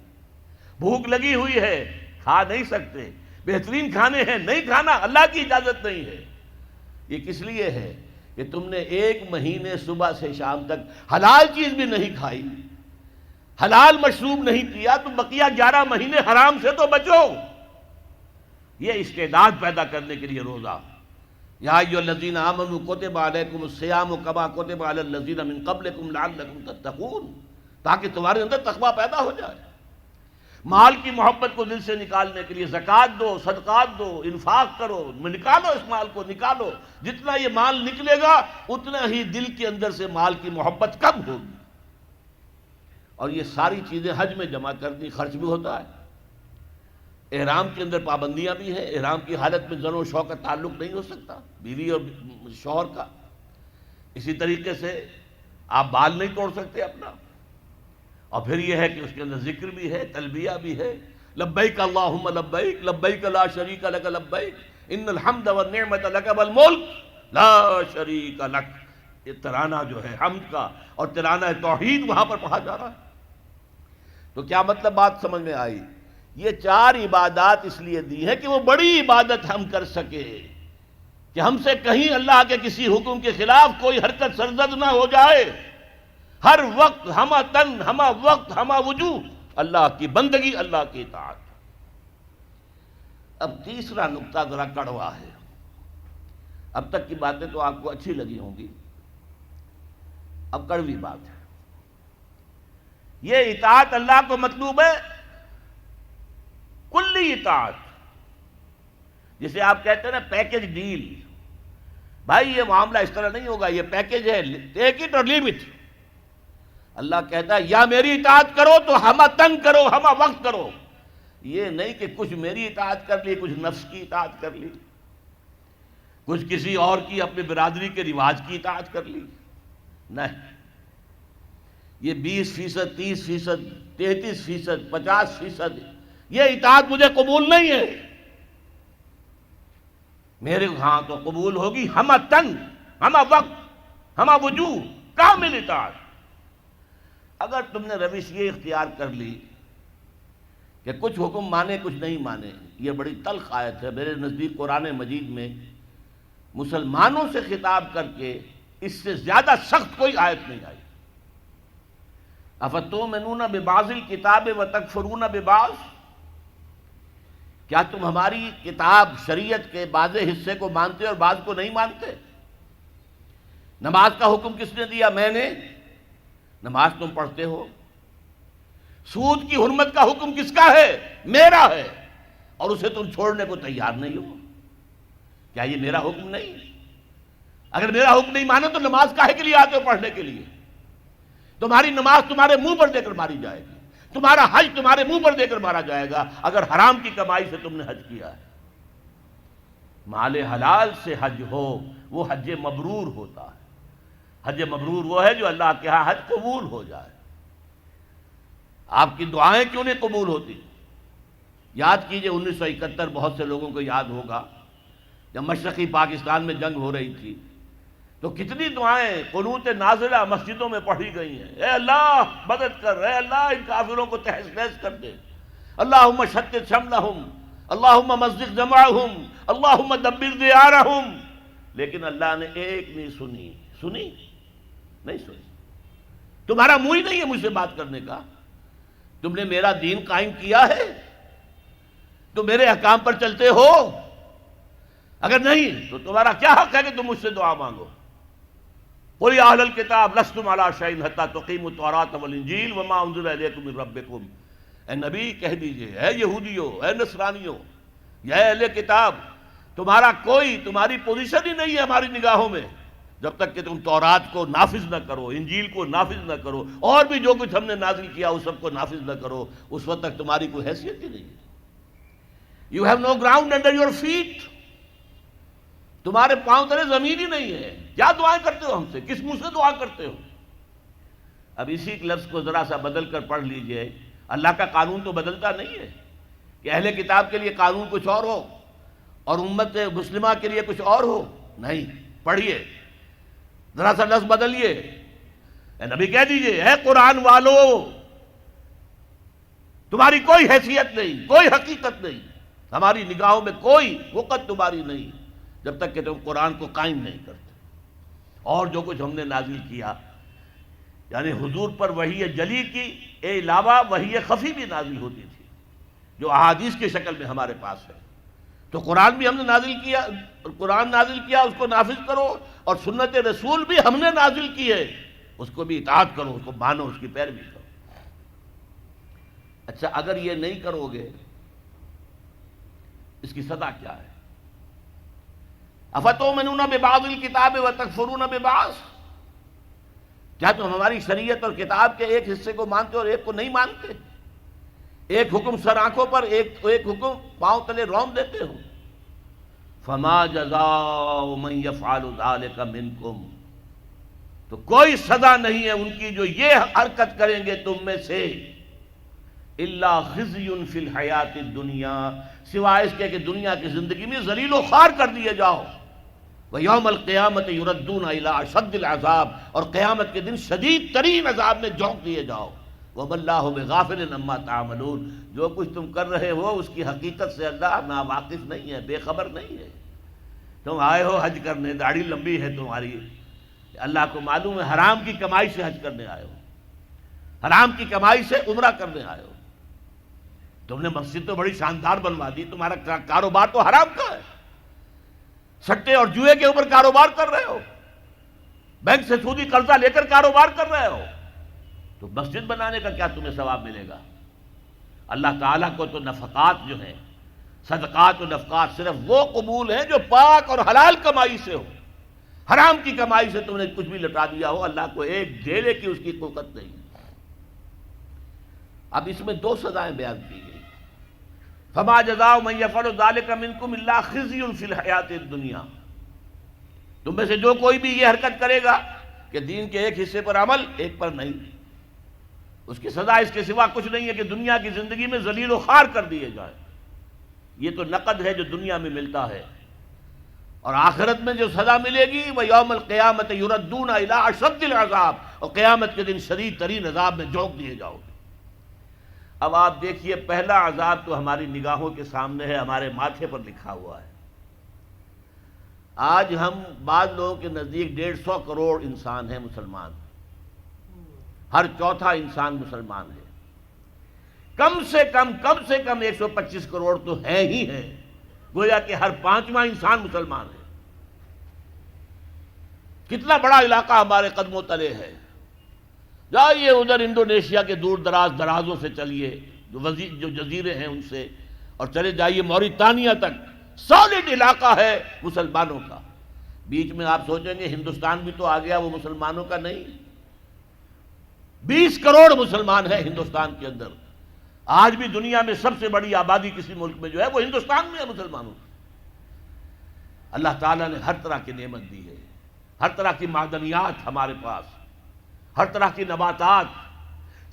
بھوک لگی ہوئی ہے، کھا نہیں سکتے، بہترین کھانے ہیں، نہیں کھانا، اللہ کی اجازت نہیں ہے۔ یہ کس لیے ہے کہ تم نے ایک مہینے صبح سے شام تک حلال چیز بھی نہیں کھائی، حلال مشروب نہیں پیا، تو بقیہ 11 مہینے حرام سے تو بچو۔ یہ استعداد پیدا کرنے کے لیے روزہ، یا ایھا الذین آمنوا کتب علیکم الصیام کما کتب علی الذین من قبلکم لعلکم تتقون، تاکہ تمہارے اندر تقویٰ پیدا ہو جائے۔ مال کی محبت کو دل سے نکالنے کے لیے زکوٰۃ دو، صدقات دو، انفاق کرو، نکالو، اس مال کو نکالو، جتنا یہ مال نکلے گا اتنا ہی دل کے اندر سے مال کی محبت کم ہوگی۔ اور یہ ساری چیزیں حج میں جمع کر دی، خرچ بھی ہوتا ہے، احرام کے اندر پابندیاں بھی ہیں، احرام کی حالت میں زن و شوہر کا تعلق نہیں ہو سکتا، بیوی اور شوہر کا، اسی طریقے سے آپ بال نہیں توڑ سکتے اپنا، اور پھر یہ ہے کہ اس کے اندر ذکر بھی ہے، تلبیہ بھی ہے، لبیک اللہم لبیک لبیک لا شریک لک لبیک ان الحمد والنعمت لک والملک لا شریک لک۔ یہ ترانہ جو ہے حمد کا اور ترانہ توحید وہاں پر پڑھا جا رہا ہے۔ تو کیا مطلب بات سمجھ میں آئی؟ یہ 4 عبادات اس لیے دی ہیں کہ وہ بڑی عبادت ہم کر سکے، کہ ہم سے کہیں اللہ کے کسی حکم کے خلاف کوئی حرکت سرزد نہ ہو جائے، ہر وقت ہمہ تن ہمہ وقت ہمہ وجوہ اللہ کی بندگی، اللہ کی اطاعت۔ اب تیسرا نقطہ ذرا کڑوا ہے، اب تک کی باتیں تو آپ کو اچھی لگی ہوں گی، اب کڑوی بات ہے۔ یہ اطاعت اللہ کو مطلوب ہے، کلی اطاعت، جسے آپ کہتے ہیں نا پیکج ڈیل، بھائی یہ معاملہ اس طرح نہیں ہوگا، یہ پیکج ہے، ٹیک اٹ اور لیو اٹ۔ اللہ کہتا ہے یا میری اطاعت کرو تو ہمہ تن کرو، ہمہ وقت کرو، یہ نہیں کہ کچھ میری اطاعت کر لی، کچھ نفس کی اطاعت کر لی، کچھ کسی اور کی اپنے برادری کے رواج کی اطاعت کر لی، نہیں۔ یہ 20%، 30%، 33%، 50%، یہ اطاعت مجھے قبول نہیں ہے۔ میرے ہاں تو قبول ہوگی ہمہ تن ہمہ وقت ہمہ وجوہ، کامل اطاعت۔ اگر تم نے روش یہ اختیار کر لی کہ کچھ حکم مانے کچھ نہیں مانے، یہ بڑی تلخ آیت ہے میرے نزدیک قرآن مجید میں مسلمانوں سے خطاب کر کے اس سے زیادہ سخت کوئی آیت نہیں آئی۔ افتؤمنون ببعض الکتاب وتکفرون ببعض، کیا تم ہماری کتاب شریعت کے بعض حصے کو مانتے اور بعض کو نہیں مانتے؟ نماز کا حکم کس نے دیا؟ میں نے، نماز تم پڑھتے ہو۔ سود کی حرمت کا حکم کس کا ہے؟ میرا ہے، اور اسے تم چھوڑنے کو تیار نہیں ہو۔ کیا یہ میرا حکم نہیں؟ اگر میرا حکم نہیں مانا تو نماز کاہے کے لیے آتے ہو پڑھنے کے لیے؟ تمہاری نماز تمہارے منہ پر دے کر ماری جائے گی، تمہارا حج تمہارے منہ پر دے کر مارا جائے گا اگر حرام کی کمائی سے تم نے حج کیا ہے۔ مال حلال سے حج ہو وہ حج مبرور ہوتا ہے۔ حج مبرور وہ ہے جو اللہ کے ہاں حج قبول ہو جائے۔ آپ کی دعائیں کیوں نہیں قبول ہوتی؟ یاد کیجئے 1971 بہت سے لوگوں کو یاد ہوگا جب مشرقی پاکستان میں جنگ ہو رہی تھی تو کتنی دعائیں قنوت نازلہ مسجدوں میں پڑھی گئی ہیں، اے اللہ مدد کر، اے اللہ ان کافروں کو تہس نہس کر دے، اللہم شتت شملہم، اللہم مزق جمعہم، اللہم دبر دیارہم۔ لیکن اللہ نے ایک نہیں سنی نہیں سنی۔ تمہارا منہ ہی نہیں ہے مجھ سے بات کرنے کا، تم نے میرا دین قائم کیا ہے، تم میرے احکام پر چلتے ہو، اگر نہیں تو تمہارا کیا حق ہے کہ تم مجھ سے دعا مانگو؟ قل یا اہل الکتاب لستم علی شیء حتی تقیموا التوراۃ والانجیل وما انزل الیکم من ربکم۔ اے نبی کہہ دیجئے، اے یہودیوں، اے نصرانیوں، یا اہل کتاب، تمہاری پوزیشن ہی نہیں ہے ہماری نگاہوں میں جب تک کہ تم تورات کو نافذ نہ کرو، انجیل کو نافذ نہ کرو، اور بھی جو کچھ ہم نے نازل کیا اس سب کو نافذ نہ کرو، اس وقت تک تمہاری کوئی حیثیت ہی نہیں ہے۔ You have no ground under your feet، تمہارے پاؤں تلے زمین ہی نہیں ہے۔ کیا دعائیں کرتے ہو ہم سے؟ کس منہ سے دعا کرتے ہو؟ اب اسی لفظ کو ذرا سا بدل کر پڑھ لیجئے. اللہ کا قانون تو بدلتا نہیں ہے کہ اہل کتاب کے لیے قانون کچھ اور ہو اور امت مسلمہ کے لیے کچھ اور ہو. نہیں، پڑھیے، ذرا سا لفظ بدلیے. اے نبی کہہ دیجئے، اے قرآن والو، تمہاری کوئی حیثیت نہیں، کوئی حقیقت نہیں، ہماری نگاہوں میں کوئی وقت تمہاری نہیں جب تک کہ تم قرآن کو قائم نہیں کرتے. اور جو کچھ ہم نے نازل کیا، یعنی حضور پر وحی جلی کی علاوہ وحی خفی بھی نازل ہوتی تھی جو احادیث کی شکل میں ہمارے پاس ہے. تو قرآن بھی ہم نے نازل کیا، قرآن نازل کیا، اس کو نافذ کرو، اور سنت رسول بھی ہم نے نازل کی ہے، اس کو بھی اطاعت کرو، اس کو مانو، اس کی پیروی کرو. اچھا، اگر یہ نہیں کرو گے اس کی سزا کیا ہے؟ افتؤمنون ببعض الکتاب وتکفرون ببعض، کیا تم ہماری شریعت اور کتاب کے ایک حصے کو مانتے اور ایک کو نہیں مانتے؟ ایک حکم سر آنکھوں پر، ایک حکم پاؤں تلے رون دیتے ہو. فما جزاء من يفعل ذلك منکم، تو کوئی سزا نہیں ہے ان کی جو یہ حرکت کریں گے تم میں سے، الا خزي فی الحیات الدنیا، سوائے اس کے کہ دنیا کی زندگی میں ذلیل و خوار کر دیے جاؤ. وَيَوْمَ الْقِيَامَةِ يُرَدُّونَ إِلَىٰ أَشَدِّ الْعَذَابِ، اور قیامت کے دن شدید ترین عذاب میں جھونک دیے جاؤ. وَمَا اللَّهُ بِغَافِلٍ عَمَّا تَعْمَلُونَ، جو کچھ تم کر رہے ہو اس کی حقیقت سے اللہ ناواقف نہیں ہے، بے خبر نہیں ہے. تم آئے ہو حج کرنے، داڑھی لمبی ہے تمہاری، اللہ کو معلوم ہے حرام کی کمائی سے حج کرنے آئے ہو، حرام کی کمائی سے عمرہ کرنے آئے ہو. تم نے مسجد تو بڑی شاندار بنوا دی، تمہارا کاروبار تو حرام کا ہے، سٹے اور جوئے کے اوپر کاروبار کر رہے ہو، بینک سے سودی قرضہ لے کر کاروبار کر رہے ہو، تو مسجد بنانے کا کیا تمہیں ثواب ملے گا؟ اللہ تعالیٰ کو تو نفقات جو ہیں، صدقات و نفقات، صرف وہ قبول ہیں جو پاک اور حلال کمائی سے ہو. حرام کی کمائی سے تم نے کچھ بھی لٹا دیا ہو، اللہ کو ایک ڈھیلے کی اس کی قوت نہیں. اب اس میں دو سزائیں بیان کی گئی. فما جزاء من يفعل ذلك منكم الا خزي في الحیات الدنیا، تم میں سے جو کوئی بھی یہ حرکت کرے گا کہ دین کے ایک حصے پر عمل، ایک پر نہیں، اس کی سزا اس کے سوا کچھ نہیں ہے کہ دنیا کی زندگی میں ذلیل و خوار کر دیے جائے. یہ تو نقد ہے جو دنیا میں ملتا ہے، اور آخرت میں جو سزا ملے گی وہ یوم القیامت یردون الی اشد العذاب، اور قیامت کے دن شدید ترین عذاب میں جھونک دیے جاؤ گے. اب آپ دیکھیے، پہلا عذاب تو ہماری نگاہوں کے سامنے ہے، ہمارے ماتھے پر لکھا ہوا ہے. آج ہم بعض لوگوں کے نزدیک 150 کروڑ انسان ہیں مسلمان، ہر چوتھا انسان مسلمان ہے. کم سے کم 125 کروڑ تو ہے ہی ہے، گویا کہ ہر پانچواں انسان مسلمان ہے. کتنا بڑا علاقہ ہمارے قدموں تلے ہے. جائیے ادھر انڈونیشیا کے دور درازوں سے چلیے، جو جزیرے ہیں ان سے، اور چلے جائیے موریتانیہ تک، سالڈ علاقہ ہے مسلمانوں کا. بیچ میں آپ سوچیں گے ہندوستان بھی تو آ گیا، وہ مسلمانوں کا نہیں. 20 کروڑ مسلمان ہیں ہندوستان کے اندر. آج بھی دنیا میں سب سے بڑی آبادی کسی ملک میں جو ہے وہ ہندوستان میں ہے مسلمانوں کی. اللہ تعالیٰ نے ہر طرح کی نعمت دی ہے، ہر طرح کی معدنیات ہمارے پاس، ہر طرح کی نباتات.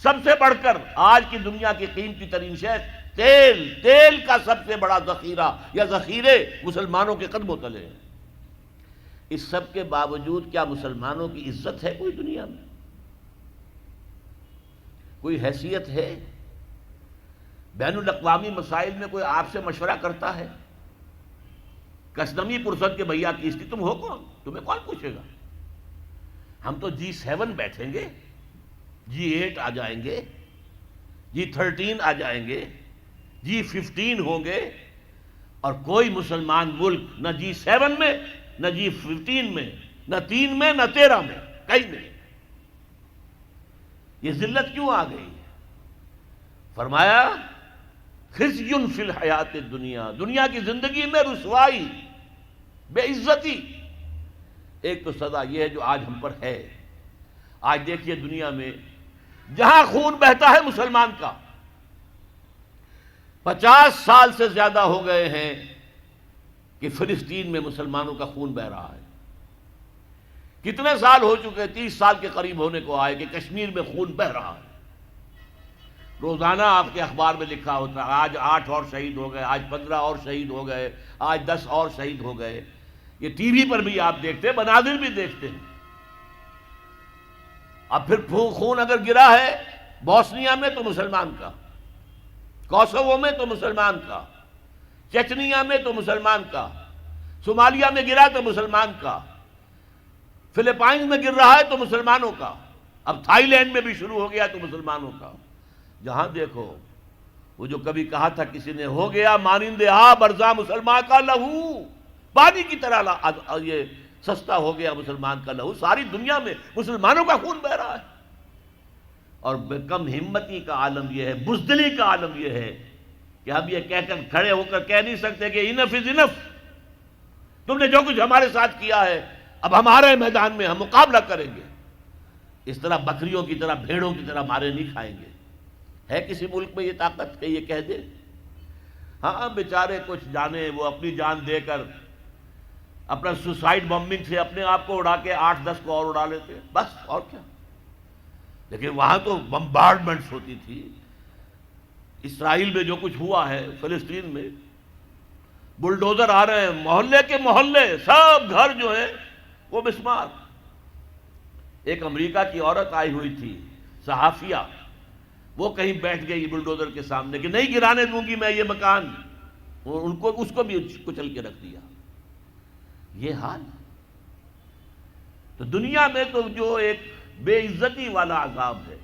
سب سے بڑھ کر آج کی دنیا کی قیمتی ترین شے تیل کا سب سے بڑا ذخیرہ یا ذخیرے مسلمانوں کے قدموں تلے ہیں. اس سب کے باوجود کیا مسلمانوں کی عزت ہے کوئی دنیا میں؟ کوئی حیثیت ہے؟ بین الاقوامی مسائل میں کوئی آپ سے مشورہ کرتا ہے؟ کشدمی پرسد کے بھیا کیستی تم ہو کون؟ تمہیں کون پوچھے گا؟ ہم تو G7 بیٹھیں گے، G8 آ جائیں گے، G13 آ جائیں گے، G15 ہوں گے، اور کوئی مسلمان ملک نہ G7 میں، نہ G15 میں، نہ 3 میں، نہ 13 میں، کہیں نہیں. یہ ذلت کیوں آ گئی؟ فرمایا خزی فی الحیات الدنیا، دنیا کی زندگی میں رسوائی، بے عزتی. ایک تو سزا یہ ہے جو آج ہم پر ہے. آج دیکھیے دنیا میں جہاں خون بہتا ہے مسلمان کا، 50 سال سے زیادہ ہو گئے ہیں کہ فلسطین میں مسلمانوں کا خون بہ رہا ہے. کتنے سال ہو چکے، 30 سال کے قریب ہونے کو آئے کہ کشمیر میں خون بہہ رہا ہے۔ روزانہ آپ کے اخبار میں لکھا ہوتا ہے آج 8 اور شہید ہو گئے، آج 15 اور شہید ہو گئے، آج 10 اور شہید ہو گئے۔ یہ ٹی وی پر بھی آپ دیکھتے ہیں، مناظر بھی دیکھتے ہیں۔ اب پھر خون اگر گرا ہے بوسنیا میں تو مسلمان کا، کوسوو میں تو مسلمان کا، چچنیا میں تو مسلمان کا، صومالیہ میں گرا تو مسلمان کا، فلپائنز میں گر رہا ہے تو مسلمانوں کا، اب تھائی لینڈ میں بھی شروع ہو گیا تو مسلمانوں کا۔ جہاں دیکھو، وہ جو کبھی کہا تھا کسی نے، ہو گیا مانند آب ارزاں مسلمان کا لہو، پانی کی طرح یہ سستا ہو گیا مسلمان کا لہو۔ ساری دنیا میں مسلمانوں کا خون بہ رہا ہے، اور کم ہمتی کا عالم یہ ہے، بزدلی کا عالم یہ ہے کہ ہم یہ کہہ کر کھڑے ہو کر کہہ نہیں سکتے کہ انف از انف، تم نے جو کچھ ہمارے ساتھ کیا ہے اب ہمارے میدان میں ہم مقابلہ کریں گے۔ اس طرح بکریوں کی طرح، بھیڑوں کی طرح مارے نہیں کھائیں گے۔ ہے کسی ملک میں یہ طاقت کہ یہ کہہ دے؟ ہاں بیچارے کچھ جانے، وہ اپنی جان دے کر اپنا سوسائڈ بمبنگ سے اپنے آپ کو اڑا کے 8-10 کو اور اڑا لیتے، بس اور کیا۔ لیکن وہاں تو بمبارڈمنٹس ہوتی تھی۔ اسرائیل میں جو کچھ ہوا ہے، فلسطین میں بلڈوزر آ رہے ہیں، محلے کے محلے سب گھر جو ہیں وہ مسمار۔ ایک امریکہ کی عورت آئی ہوئی تھی، صحافیہ، وہ کہیں بیٹھ گئی بلڈوزر کے سامنے کہ نہیں گرانے دوں گی میں یہ مکان، اس کو بھی کچل کے رکھ دیا۔ یہ حال تو دنیا میں تو جو ایک بے عزتی والا عذاب ہے،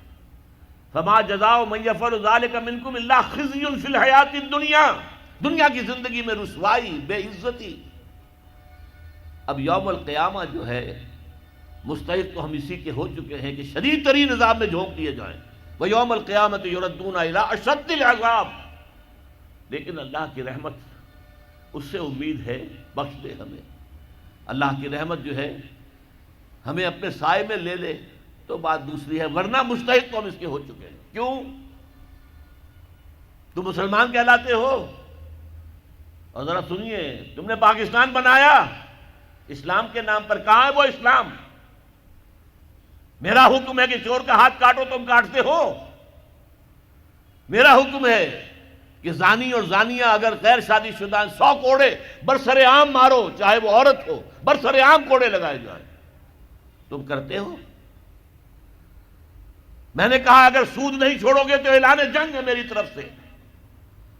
فما جزاء من یفعل ذلک منکم الا خزی فی الحیات الدنیا، دنیا کی زندگی میں رسوائی، بے عزتی۔ اب یوم القیامہ جو ہے مستحق تو ہم اسی کے ہو چکے ہیں کہ شدید ترین عذاب میں جھونک دیے جائیں۔ وَيَوْمَ الْقِيَامَةِ يُرَدُّونَ إِلَىٰ أَشَدِّ الْعَذَابِ، لیکن اللہ کی رحمت، اس سے امید ہے بخش دے ہمیں۔ اللہ کی رحمت جو ہے ہمیں اپنے سائے میں لے لے تو بات دوسری ہے، ورنہ مستحق تو ہم اس کے ہو چکے ہیں۔ کیوں؟ تم مسلمان کہلاتے ہو، اور ذرا سنیے، تم نے پاکستان بنایا اسلام کے نام پر، کہاں ہے وہ اسلام؟ میرا حکم ہے کہ چور کا ہاتھ کاٹو، تم کاٹتے ہو۔ میرا حکم ہے کہ زانی اور زانیہ اگر غیر شادی شدہ 100 کوڑے برسر عام مارو، چاہے وہ عورت ہو، برسر عام کوڑے لگائے جائیں، تم کرتے ہو؟ میں نے کہا اگر سود نہیں چھوڑو گے تو اعلان جنگ ہے میری طرف سے،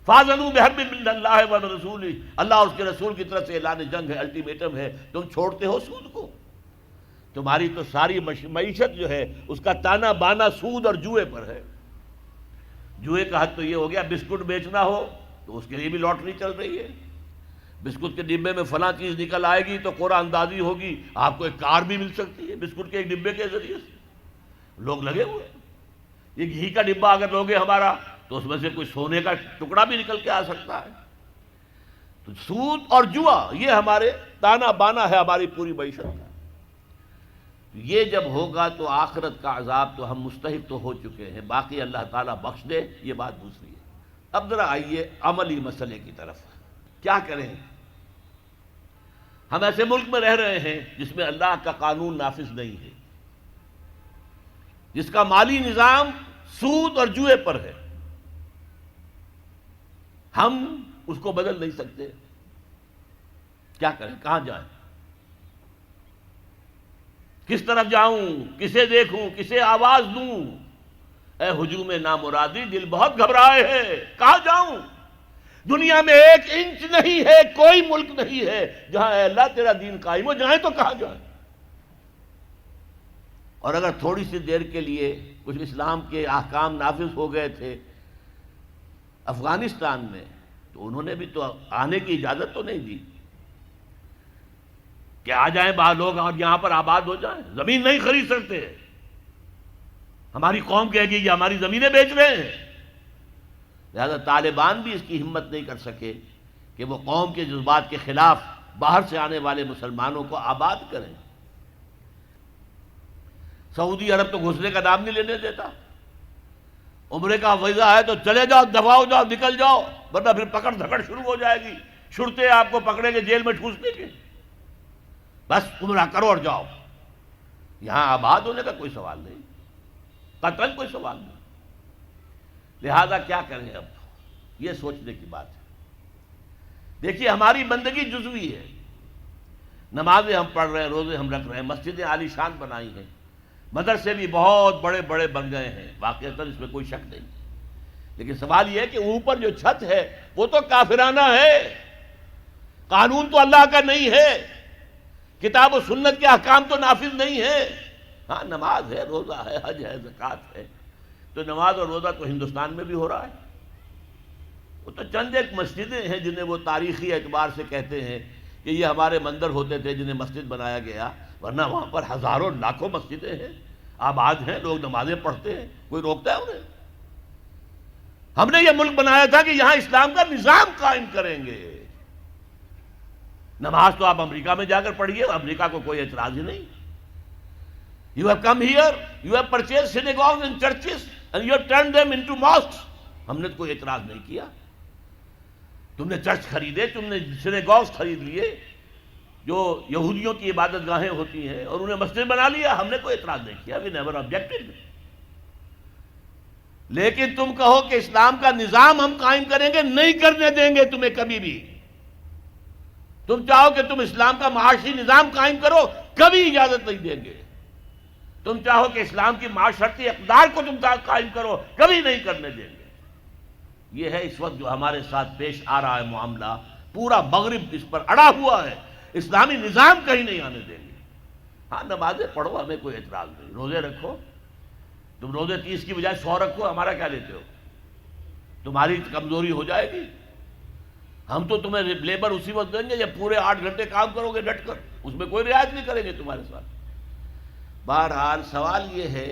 فَاذَنُوا بِحَرْبٍ مِّنَ اللَّهِ وَرَسُولِهِ، اللہ اور اس کے رسول کی طرف سے اعلان جنگ ہے، الٹیمیٹم ہے۔ تم چھوڑتے ہو سود کو؟ تمہاری تو ساری معیشت جو ہے اس کا تانا بانا سود اور جوئے پر ہے۔ جوئے کا حد تو یہ ہو گیا، بسکٹ بیچنا ہو تو اس کے لیے بھی لاٹری چل رہی ہے، بسکٹ کے ڈبے میں فلاں چیز نکل آئے گی تو قرعہ اندازی ہوگی، آپ کو ایک کار بھی مل سکتی ہے بسکٹ کے ایک ڈبے کے ذریعے سے۔ لوگ لگے ہوئے، یہ گھی کا ڈبہ اگر لوگے ہمارا تو اس میں سے کوئی سونے کا ٹکڑا بھی نکل کے آ سکتا ہے۔ تو سود اور جوا یہ ہمارے تانا بانا ہے ہماری پوری معیشت کا۔ یہ جب ہوگا تو آخرت کا عذاب تو ہم مستحق تو ہو چکے ہیں، باقی اللہ تعالیٰ بخش دے، یہ بات دوسری ہے۔ اب ذرا آئیے عملی مسئلے کی طرف، کیا کریں؟ ہم ایسے ملک میں رہ رہے ہیں جس میں اللہ کا قانون نافذ نہیں ہے، جس کا مالی نظام سود اور جوئے پر ہے، ہم اس کو بدل نہیں سکتے، کیا کریں؟ کہاں جائیں؟ کس طرف جاؤں؟ کسے دیکھوں؟ کسے آواز دوں؟ اے ہجوم نامرادی، دل بہت گھبرائے ہے، کہاں جاؤں؟ دنیا میں 1 انچ نہیں ہے، کوئی ملک نہیں ہے جہاں اے اللہ تیرا دین قائم ہو، جائیں تو کہاں جائیں؟ اور اگر تھوڑی سی دیر کے لیے کچھ اسلام کے احکام نافذ ہو گئے تھے افغانستان میں، تو انہوں نے بھی تو آنے کی اجازت تو نہیں دی کہ آ جائیں باہر لوگ اور یہاں پر آباد ہو جائیں۔ زمین نہیں خرید سکتے، ہماری قوم کہے گی یہ ہماری زمینیں بیچ رہے ہیں۔ لہذا طالبان بھی اس کی ہمت نہیں کر سکے کہ وہ قوم کے جذبات کے خلاف باہر سے آنے والے مسلمانوں کو آباد کریں۔ سعودی عرب تو گھسنے کا نام نہیں لینے دیتا، عمرے کا ویزا ہے تو چلے جاؤ، دفاع ہو جاؤ، نکل جاؤ، ورنہ پھر پکڑ دھکڑ شروع ہو جائے گی، شرطے آپ کو پکڑیں گے جیل میں ٹھوس دیں گے، بس عمرہ کرو اور جاؤ۔ یہاں آباد ہونے کا کوئی سوال نہیں، قطعاً کوئی سوال نہیں۔ لہذا کیا کریں اب، یہ سوچنے کی بات ہے۔ دیکھیے ہماری بندگی جزوی ہے، نمازیں ہم پڑھ رہے ہیں، روزے ہم رکھ رہے ہیں، مسجدیں عالی شان بنائی ہیں، مدرسے بھی بہت بڑے بڑے بن گئے ہیں، واقعتاً اس میں کوئی شک نہیں، لیکن سوال یہ ہے کہ اوپر جو چھت ہے وہ تو کافرانہ ہے، قانون تو اللہ کا نہیں ہے، کتاب و سنت کے احکام تو نافذ نہیں ہے۔ ہاں نماز ہے، روزہ ہے، حج ہے، زکوٰۃ ہے، تو نماز اور روزہ تو ہندوستان میں بھی ہو رہا ہے۔ وہ تو چند ایک مسجدیں ہیں جنہیں وہ تاریخی اعتبار سے کہتے ہیں کہ یہ ہمارے مندر ہوتے تھے جنہیں مسجد بنایا گیا، ورنہ وہاں پر ہزاروں لاکھوں مسجدیں ہیں، آباد ہیں، لوگ نمازیں پڑھتے ہیں، کوئی روکتا ہے انہیں؟ ہم نے یہ ملک بنایا تھا کہ یہاں اسلام کا نظام قائم کریں گے۔ نماز تو آپ امریکہ میں جا کر پڑھیے، امریکہ کو کوئی اعتراض ہی نہیں۔ You have come here, you have purchased synagogues and churches and you have turned them into mosques. ہم نے تو کوئی اعتراض نہیں کیا۔ تم نے چرچ خریدے، تم نے سینیگوگز خرید لیے جو یہودیوں کی عبادت گاہیں ہوتی ہیں، اور انہیں مسجد بنا لیا، ہم نے کوئی اعتراض نہیں کیا، we never objected۔ لیکن تم کہو کہ اسلام کا نظام ہم قائم کریں گے، نہیں کرنے دیں گے تمہیں کبھی بھی۔ تم چاہو کہ تم اسلام کا معاشی نظام قائم کرو، کبھی اجازت نہیں دیں گے۔ تم چاہو کہ اسلام کی معاشرتی اقدار کو تم قائم کرو، کبھی نہیں کرنے دیں گے۔ یہ ہے اس وقت جو ہمارے ساتھ پیش آ رہا ہے معاملہ، پورا مغرب اس پر اڑا ہوا ہے، اسلامی نظام کہیں نہیں آنے دیں گے۔ ہاں نمازیں پڑھو، ہمیں کوئی اعتراض نہیں، روزے رکھو، تم روزے 30 کی بجائے 100 رکھو، ہمارا کیا لیتے ہو؟ تمہاری کمزوری ہو جائے گی، ہم تو تمہیں لیبر اسی وقت دیں گے جب پورے 8 گھنٹے کام کرو گے ڈٹ کر، اس میں کوئی رعایت نہیں کریں گے تمہارے ساتھ۔ بہرحال سوال یہ ہے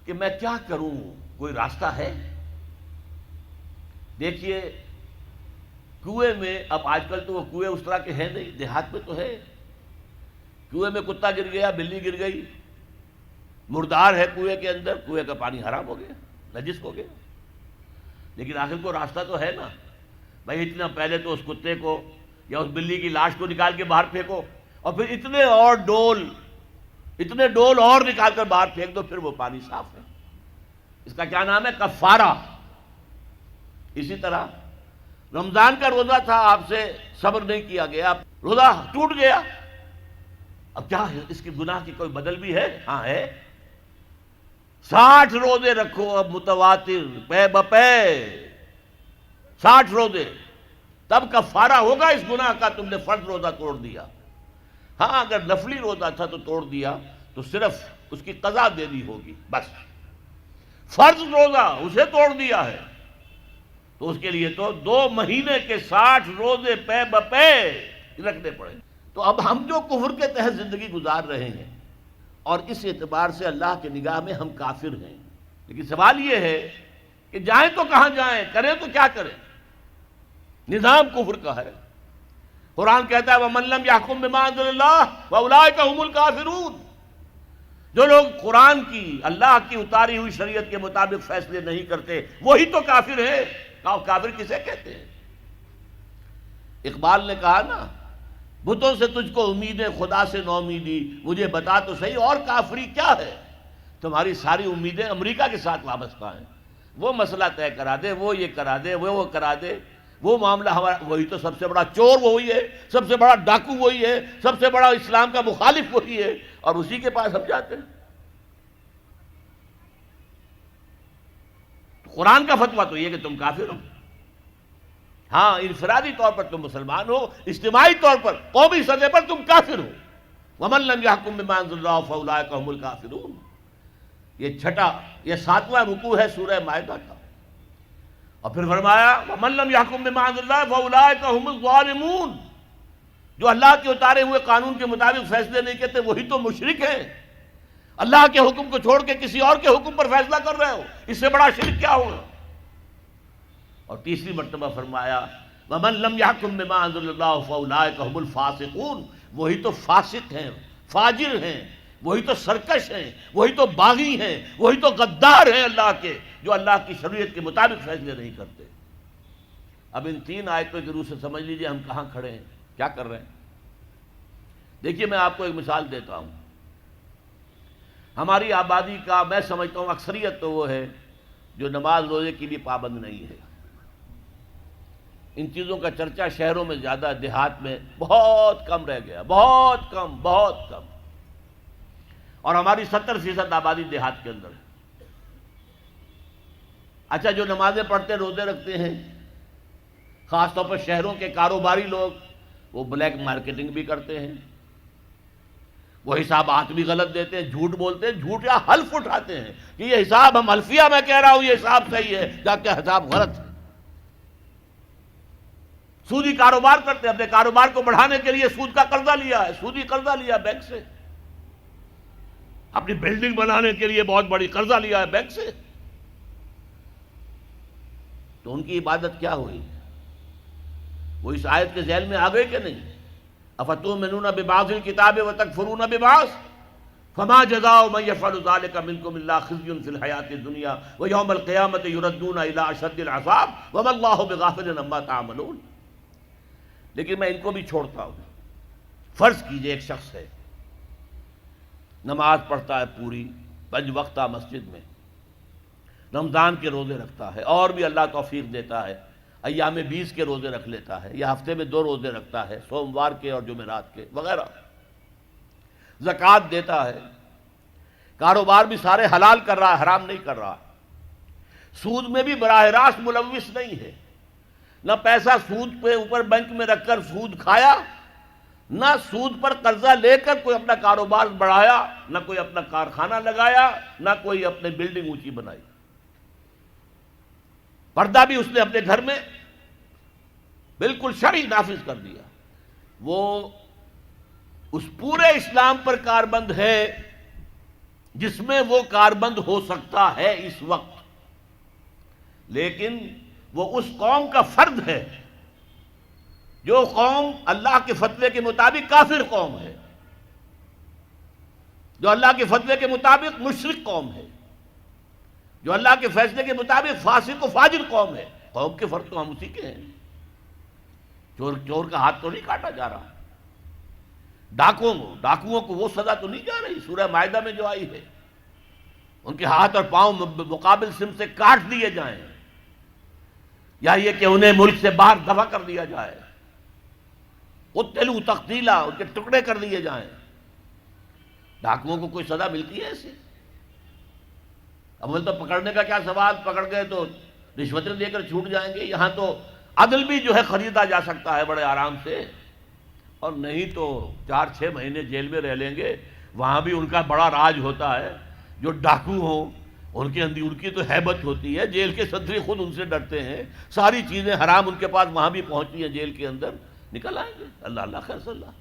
کہ میں کیا کروں، کوئی راستہ ہے؟ دیکھیے کنویں میں، اب آج کل تو وہ کنویں اس طرح کے ہیں نہیں، دیہات میں تو ہے، کنویں میں کتا گر گیا، بلی گر گئی، مردار ہے کنویں کے اندر، کنویں کا پانی حرام ہو گیا، نجس ہو گیا، لیکن آخر کو راستہ تو ہے نا بھائی، اتنا پہلے تو اس کتے کو یا اس بلی کی لاش کو نکال کے باہر پھینکو، اور پھر اتنے ڈول اور نکال کر باہر پھینک دو، پھر وہ پانی صاف ہے۔ اس کا کیا نام ہے؟ کفارہ۔ اسی طرح رمضان کا روزہ تھا، آپ سے صبر نہیں کیا گیا، روزہ ٹوٹ گیا، اب کیا ہے؟ اس کی گناہ کی کوئی بدل بھی ہے؟ ہاں ہے، 60 روزے رکھو اب متواتر، پے بپے 60 روزے، تب کفارہ ہوگا اس گناہ کا، تم نے فرض روزہ توڑ دیا۔ ہاں اگر نفلی روزہ تھا تو توڑ دیا تو صرف اس کی قضا دینی ہوگی بس، فرض روزہ اسے توڑ دیا ہے تو اس کے لیے تو 2 مہینے کے 60 روزے پے بپے رکھنے پڑے۔ تو اب ہم جو کفر کے تحت زندگی گزار رہے ہیں، اور اس اعتبار سے اللہ کی نگاہ میں ہم کافر ہیں، لیکن سوال یہ ہے کہ جائیں تو کہاں جائیں، کریں تو کیا کریں؟ نظام کفر کا ہے، قرآن کہتا ہے وَمَن لَّمْ يَحْكُم بِمَا أَنزَلَ اللَّهُ فَأُولَٰئِكَ هُمُ الْكَافِرُونَ۔ جو لوگ قرآن کی، اللہ کی اتاری ہوئی شریعت کے مطابق فیصلے نہیں کرتے، وہی تو کافر ہے۔ کافر کسے کہتے ہیں؟ اقبال نے کہا نا، بتوں سے تجھ کو امیدیں، خدا سے نو امیدی، مجھے بتا تو صحیح اور کافری کیا ہے؟ تمہاری ساری امیدیں امریکہ کے ساتھ وابستہ ہیں، وہ مسئلہ طے کرا دے، وہ یہ کرا دے، وہ کرا دے، وہ معاملہ ہمارا، وہی تو سب سے بڑا چور وہی ہے، سب سے بڑا ڈاکو وہی ہے، سب سے بڑا اسلام کا مخالف وہی ہے، اور اسی کے پاس ہم جاتے ہیں۔ قرآن کا فتویٰ تو یہ کہ تم کافر ہو۔ ہاں انفرادی طور پر تم مسلمان ہو، اجتماعی طور پر قومی سطح پر تم کافر ہو۔ وَمَن لَّمْ يَحْكُم بِمَا أَنزَلَ اللَّهُ فَأُولَٰئِكَ هُمُ الْكَافِرُونَ۔ یہ 7واں رکوع ہے سورہ مائدہ کا، اور پھر فرمایا وَمَن لَّمْ يَحْكُم بِمَا أَنزَلَ اللَّهُ فَأُولَٰئِكَ هُمُ الظَّالِمُونَ۔ جو اللہ کے اتارے ہوئے قانون کے مطابق فیصلے نہیں کرتے وہی تو مشرک ہیں۔ اللہ کے حکم کو چھوڑ کے کسی اور کے حکم پر فیصلہ کر رہے ہو، اس سے بڑا شرک کیا ہوگا؟ اور تیسری مرتبہ فرمایا وَمَن لَّمْ يَحْكُم بِمَا أَنزَلَ اللَّهُ فَأُولَٰئِكَ هُمُ الْفَاسِقُونَ۔ وہی تو فاسق ہیں، فاجر ہیں، وہی تو سرکش ہیں، وہی تو باغی ہیں، وہی تو غدار ہیں اللہ کے، جو اللہ کی شریعت کے مطابق فیصلے نہیں کرتے۔ اب ان 3 آیتوں کی روح سے سمجھ لیجئے ہم کہاں کھڑے ہیں، کیا کر رہے ہیں۔ دیکھیے میں آپ کو ایک مثال دیتا ہوں۔ ہماری آبادی کا میں سمجھتا ہوں اکثریت تو وہ ہے جو نماز روزے کے لیے پابند نہیں ہے. ان چیزوں کا چرچا شہروں میں زیادہ، دیہات میں بہت کم رہ گیا، بہت کم، بہت کم. اور ہماری 70% آبادی دیہات کے اندر ہے. اچھا، جو نمازیں پڑھتے روزے رکھتے ہیں، خاص طور پر شہروں کے کاروباری لوگ، وہ بلیک مارکیٹنگ بھی کرتے ہیں، وہ حسابات بھی غلط دیتے ہیں، جھوٹ بولتے ہیں، جھوٹ یا حلف اٹھاتے ہیں کہ یہ حساب ہم حلفیہ میں کہہ رہا ہوں یہ حساب صحیح ہے، جبکہ حساب غلط ہے. سودی کاروبار کرتے ہیں، اپنے کاروبار کو بڑھانے کے لیے سود کا قرضہ لیا ہے، سودی قرضہ لیا بینک سے، اپنی بلڈنگ بنانے کے لیے بہت بڑی قرضہ لیا ہے بینک سے. تو ان کی عبادت کیا ہوئی؟ وہ اس آیت کے ذیل میں آ گئے کہ نہیں؟ افتؤمنون ببعض الکتاب وتکفرون ببعض فما جزاء من يفعل ذلك منكم الا خزي في الحياة الدنيا ويوم القيامة يردون الى اشد العذاب وما الله بغافل عما تعملون. لیکن میں ان کو بھی چھوڑتا ہوں. فرض کیجئے ایک شخص ہے، نماز پڑھتا ہے پوری 5 وقتہ مسجد میں، رمضان کے روزے رکھتا ہے، اور بھی اللہ توفیق دیتا ہے، ایام 20 کے روزے رکھ لیتا ہے، یا ہفتے میں 2 روزے رکھتا ہے، سوموار کے اور جمعرات کے وغیرہ، زکوٰۃ دیتا ہے، کاروبار بھی سارے حلال کر رہا ہے، حرام نہیں کر رہا، سود میں بھی براہ راست ملوث نہیں ہے، نہ پیسہ سود پہ اوپر بینک میں رکھ کر سود کھایا، نہ سود پر قرضہ لے کر کوئی اپنا کاروبار بڑھایا، نہ کوئی اپنا کارخانہ لگایا، نہ کوئی اپنے بلڈنگ اونچی بنائی. پردہ بھی اس نے اپنے گھر میں بالکل شرعی نافذ کر دیا. وہ اس پورے اسلام پر کاربند ہے جس میں وہ کاربند ہو سکتا ہے اس وقت، لیکن وہ اس قوم کا فرد ہے جو قوم اللہ کے فتوے کے مطابق کافر قوم ہے، جو اللہ کے فتوے کے مطابق مشرک قوم ہے، جو اللہ کے فیصلے کے مطابق فاسق و فاجر قوم ہے. قوم کے فرد تو ہم اسی کے ہیں. چور کا ہاتھ تو نہیں کاٹا جا رہا، ڈاکوؤں کو وہ سزا تو نہیں جا رہی سورہ مائدہ میں جو آئی ہے، ان کے ہاتھ اور پاؤں مقابل سم سے کاٹ دیے جائیں، یا یہ کہ انہیں ملک سے باہر دفع کر دیا جائے، قتلوا تقتیلا، ان کے ٹکڑے کر دیے جائیں. ڈاکوؤں کو کوئی سزا ملتی ہے ایسی؟ اول تو پکڑنے کا کیا سوال، پکڑ گئے تو رشوتیں دے کر چھوٹ جائیں گے. یہاں تو عدل بھی جو ہے خریدا جا سکتا ہے بڑے آرام سے، اور نہیں تو 4-6 مہینے جیل میں رہ لیں گے. وہاں بھی ان کا بڑا راج ہوتا ہے. جو ڈاکو ہوں ان کے اندر ان کی تو ہیبت ہوتی ہے، جیل کے صدری خود ان سے ڈرتے ہیں، ساری چیزیں حرام ان کے پاس وہاں بھی پہنچتی ہیں، جیل کے اندر نکل آئیں گے. اللہ اللہ خیر صلی اللہ.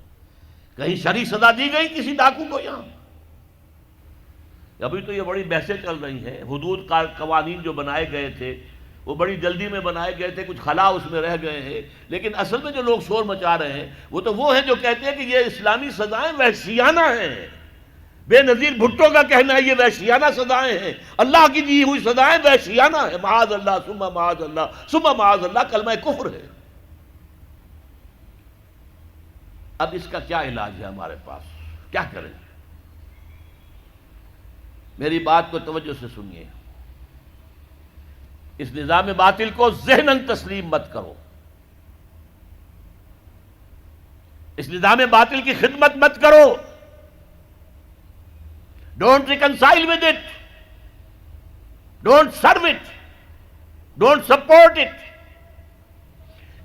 کہیں شرعی سزا دی گئی کسی ڈاکو کو؟ یہاں ابھی تو یہ بڑی بحثیں چل رہی ہیں. حدود کا قوانین جو بنائے گئے تھے وہ بڑی جلدی میں بنائے گئے تھے، کچھ خلا اس میں رہ گئے ہیں، لیکن اصل میں جو لوگ شور مچا رہے ہیں وہ ہیں جو کہتے ہیں کہ یہ اسلامی سزائیں وحشیانہ ہیں. بے نظیر بھٹو کا کہنا ہے یہ وحشیانہ سزائیں ہیں، اللہ کی دی ہوئی سزائیں وحشیانہ ہیں. معاذ اللہ ثم معاذ اللہ ثم معاذ اللہ کلمہ کفر ہے. اب اس کا کیا علاج ہے ہمارے پاس؟ کیا کریں؟ میری بات کو توجہ سے سنیے. اس نظام باطل کو ذہناً تسلیم مت کرو، اس نظام باطل کی خدمت مت کرو. Don't reconcile with it, don't serve it, don't support it.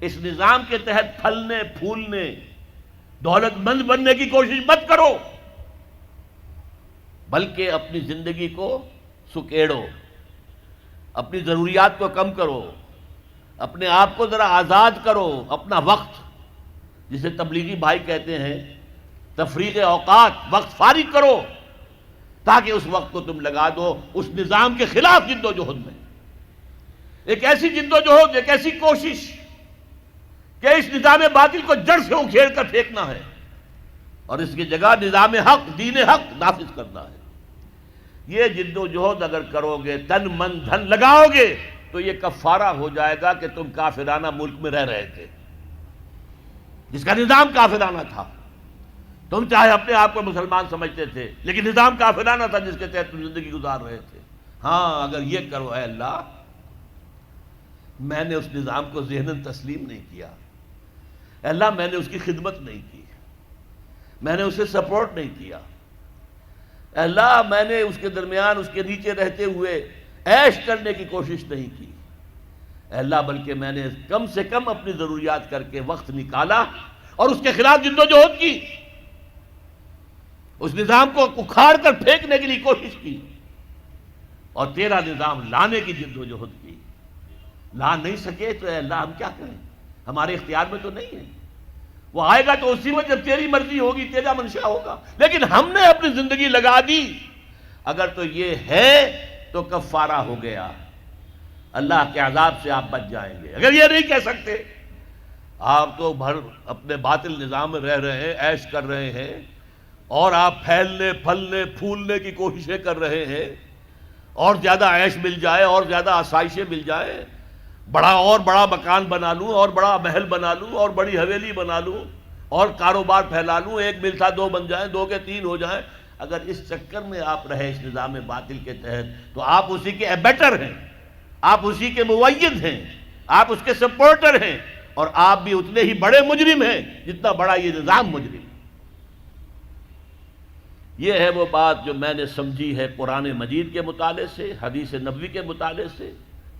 اس نظام کے تحت پھلنے پھولنے دولت مند بننے کی کوشش مت کرو، بلکہ اپنی زندگی کو سکیڑو، اپنی ضروریات کو کم کرو، اپنے آپ کو ذرا آزاد کرو. اپنا وقت، جسے تبلیغی بھائی کہتے ہیں تفریغ اوقات، وقت فارغ کرو تاکہ اس وقت کو تم لگا دو اس نظام کے خلاف جد و جہد میں. ایک ایسی جد و جہد، ایک ایسی کوشش کہ اس نظام باطل کو جڑ سے اکھیڑ کر پھینکنا ہے اور اس کی جگہ نظام حق، دین حق نافذ کرنا ہے. یہ جد و جہد اگر کرو گے، تن من دھن لگاؤ گے، تو یہ کفارہ ہو جائے گا کہ تم کافرانہ ملک میں رہ رہے تھے، جس کا نظام کافرانہ تھا، تم چاہے اپنے آپ کو مسلمان سمجھتے تھے، لیکن نظام کافرانہ تھا جس کے تحت تم زندگی گزار رہے تھے۔ ہاں اگر یہ کرو اے اللہ، میں نے اس نظام کو ذہناً تسلیم نہیں کیا، اے اللہ میں نے اس کی خدمت نہیں کی، میں نے اسے سپورٹ نہیں کیا، اے اللہ میں نے اس کے درمیان اس کے نیچے رہتے ہوئے عیش کرنے کی کوشش نہیں کی، اے اللہ بلکہ میں نے کم سے کم اپنی ضروریات کر کے وقت نکالا اور اس کے خلاف جدوجہد کی، اس نظام کو اکھاڑ کر پھینکنے کے لیے کوشش کی، اور تیرا نظام لانے کی جدوجہد کی۔ لا نہیں سکے تو اے اللہ ہم کیا کریں، ہمارے اختیار میں تو نہیں ہے، وہ آئے گا تو اسی وقت جب تیری مرضی ہوگی، تیرا منشا ہوگا، لیکن ہم نے اپنی زندگی لگا دی۔ اگر تو یہ ہے تو کفارہ ہو گیا، اللہ کے عذاب سے آپ بچ جائیں گے۔ اگر یہ نہیں کہہ سکتے، آپ تو بھر اپنے باطل نظام میں رہ رہے ہیں، عیش کر رہے ہیں، اور آپ پھیلنے پھلنے پھولنے کی کوششیں کر رہے ہیں، اور زیادہ عیش مل جائے اور زیادہ آسائشیں مل جائے، بڑا مکان بنا لوں اور بڑا محل بنا لوں اور بڑی حویلی بنا لوں اور کاروبار پھیلا لوں، ایک مل تھا 2 بن جائیں، 2 کے 3 ہو جائیں۔ اگر اس چکر میں آپ رہے اس نظام باطل کے تحت تو آپ اسی کے ایبیٹر ہیں، آپ اسی کے مؤید ہیں، آپ اس کے سپورٹر ہیں، اور آپ بھی اتنے ہی بڑے مجرم ہیں جتنا بڑا یہ نظام مجرم۔ یہ ہے وہ بات جو میں نے سمجھی ہے قرآن مجید کے مطالعے سے، حدیث نبوی کے مطالعے سے،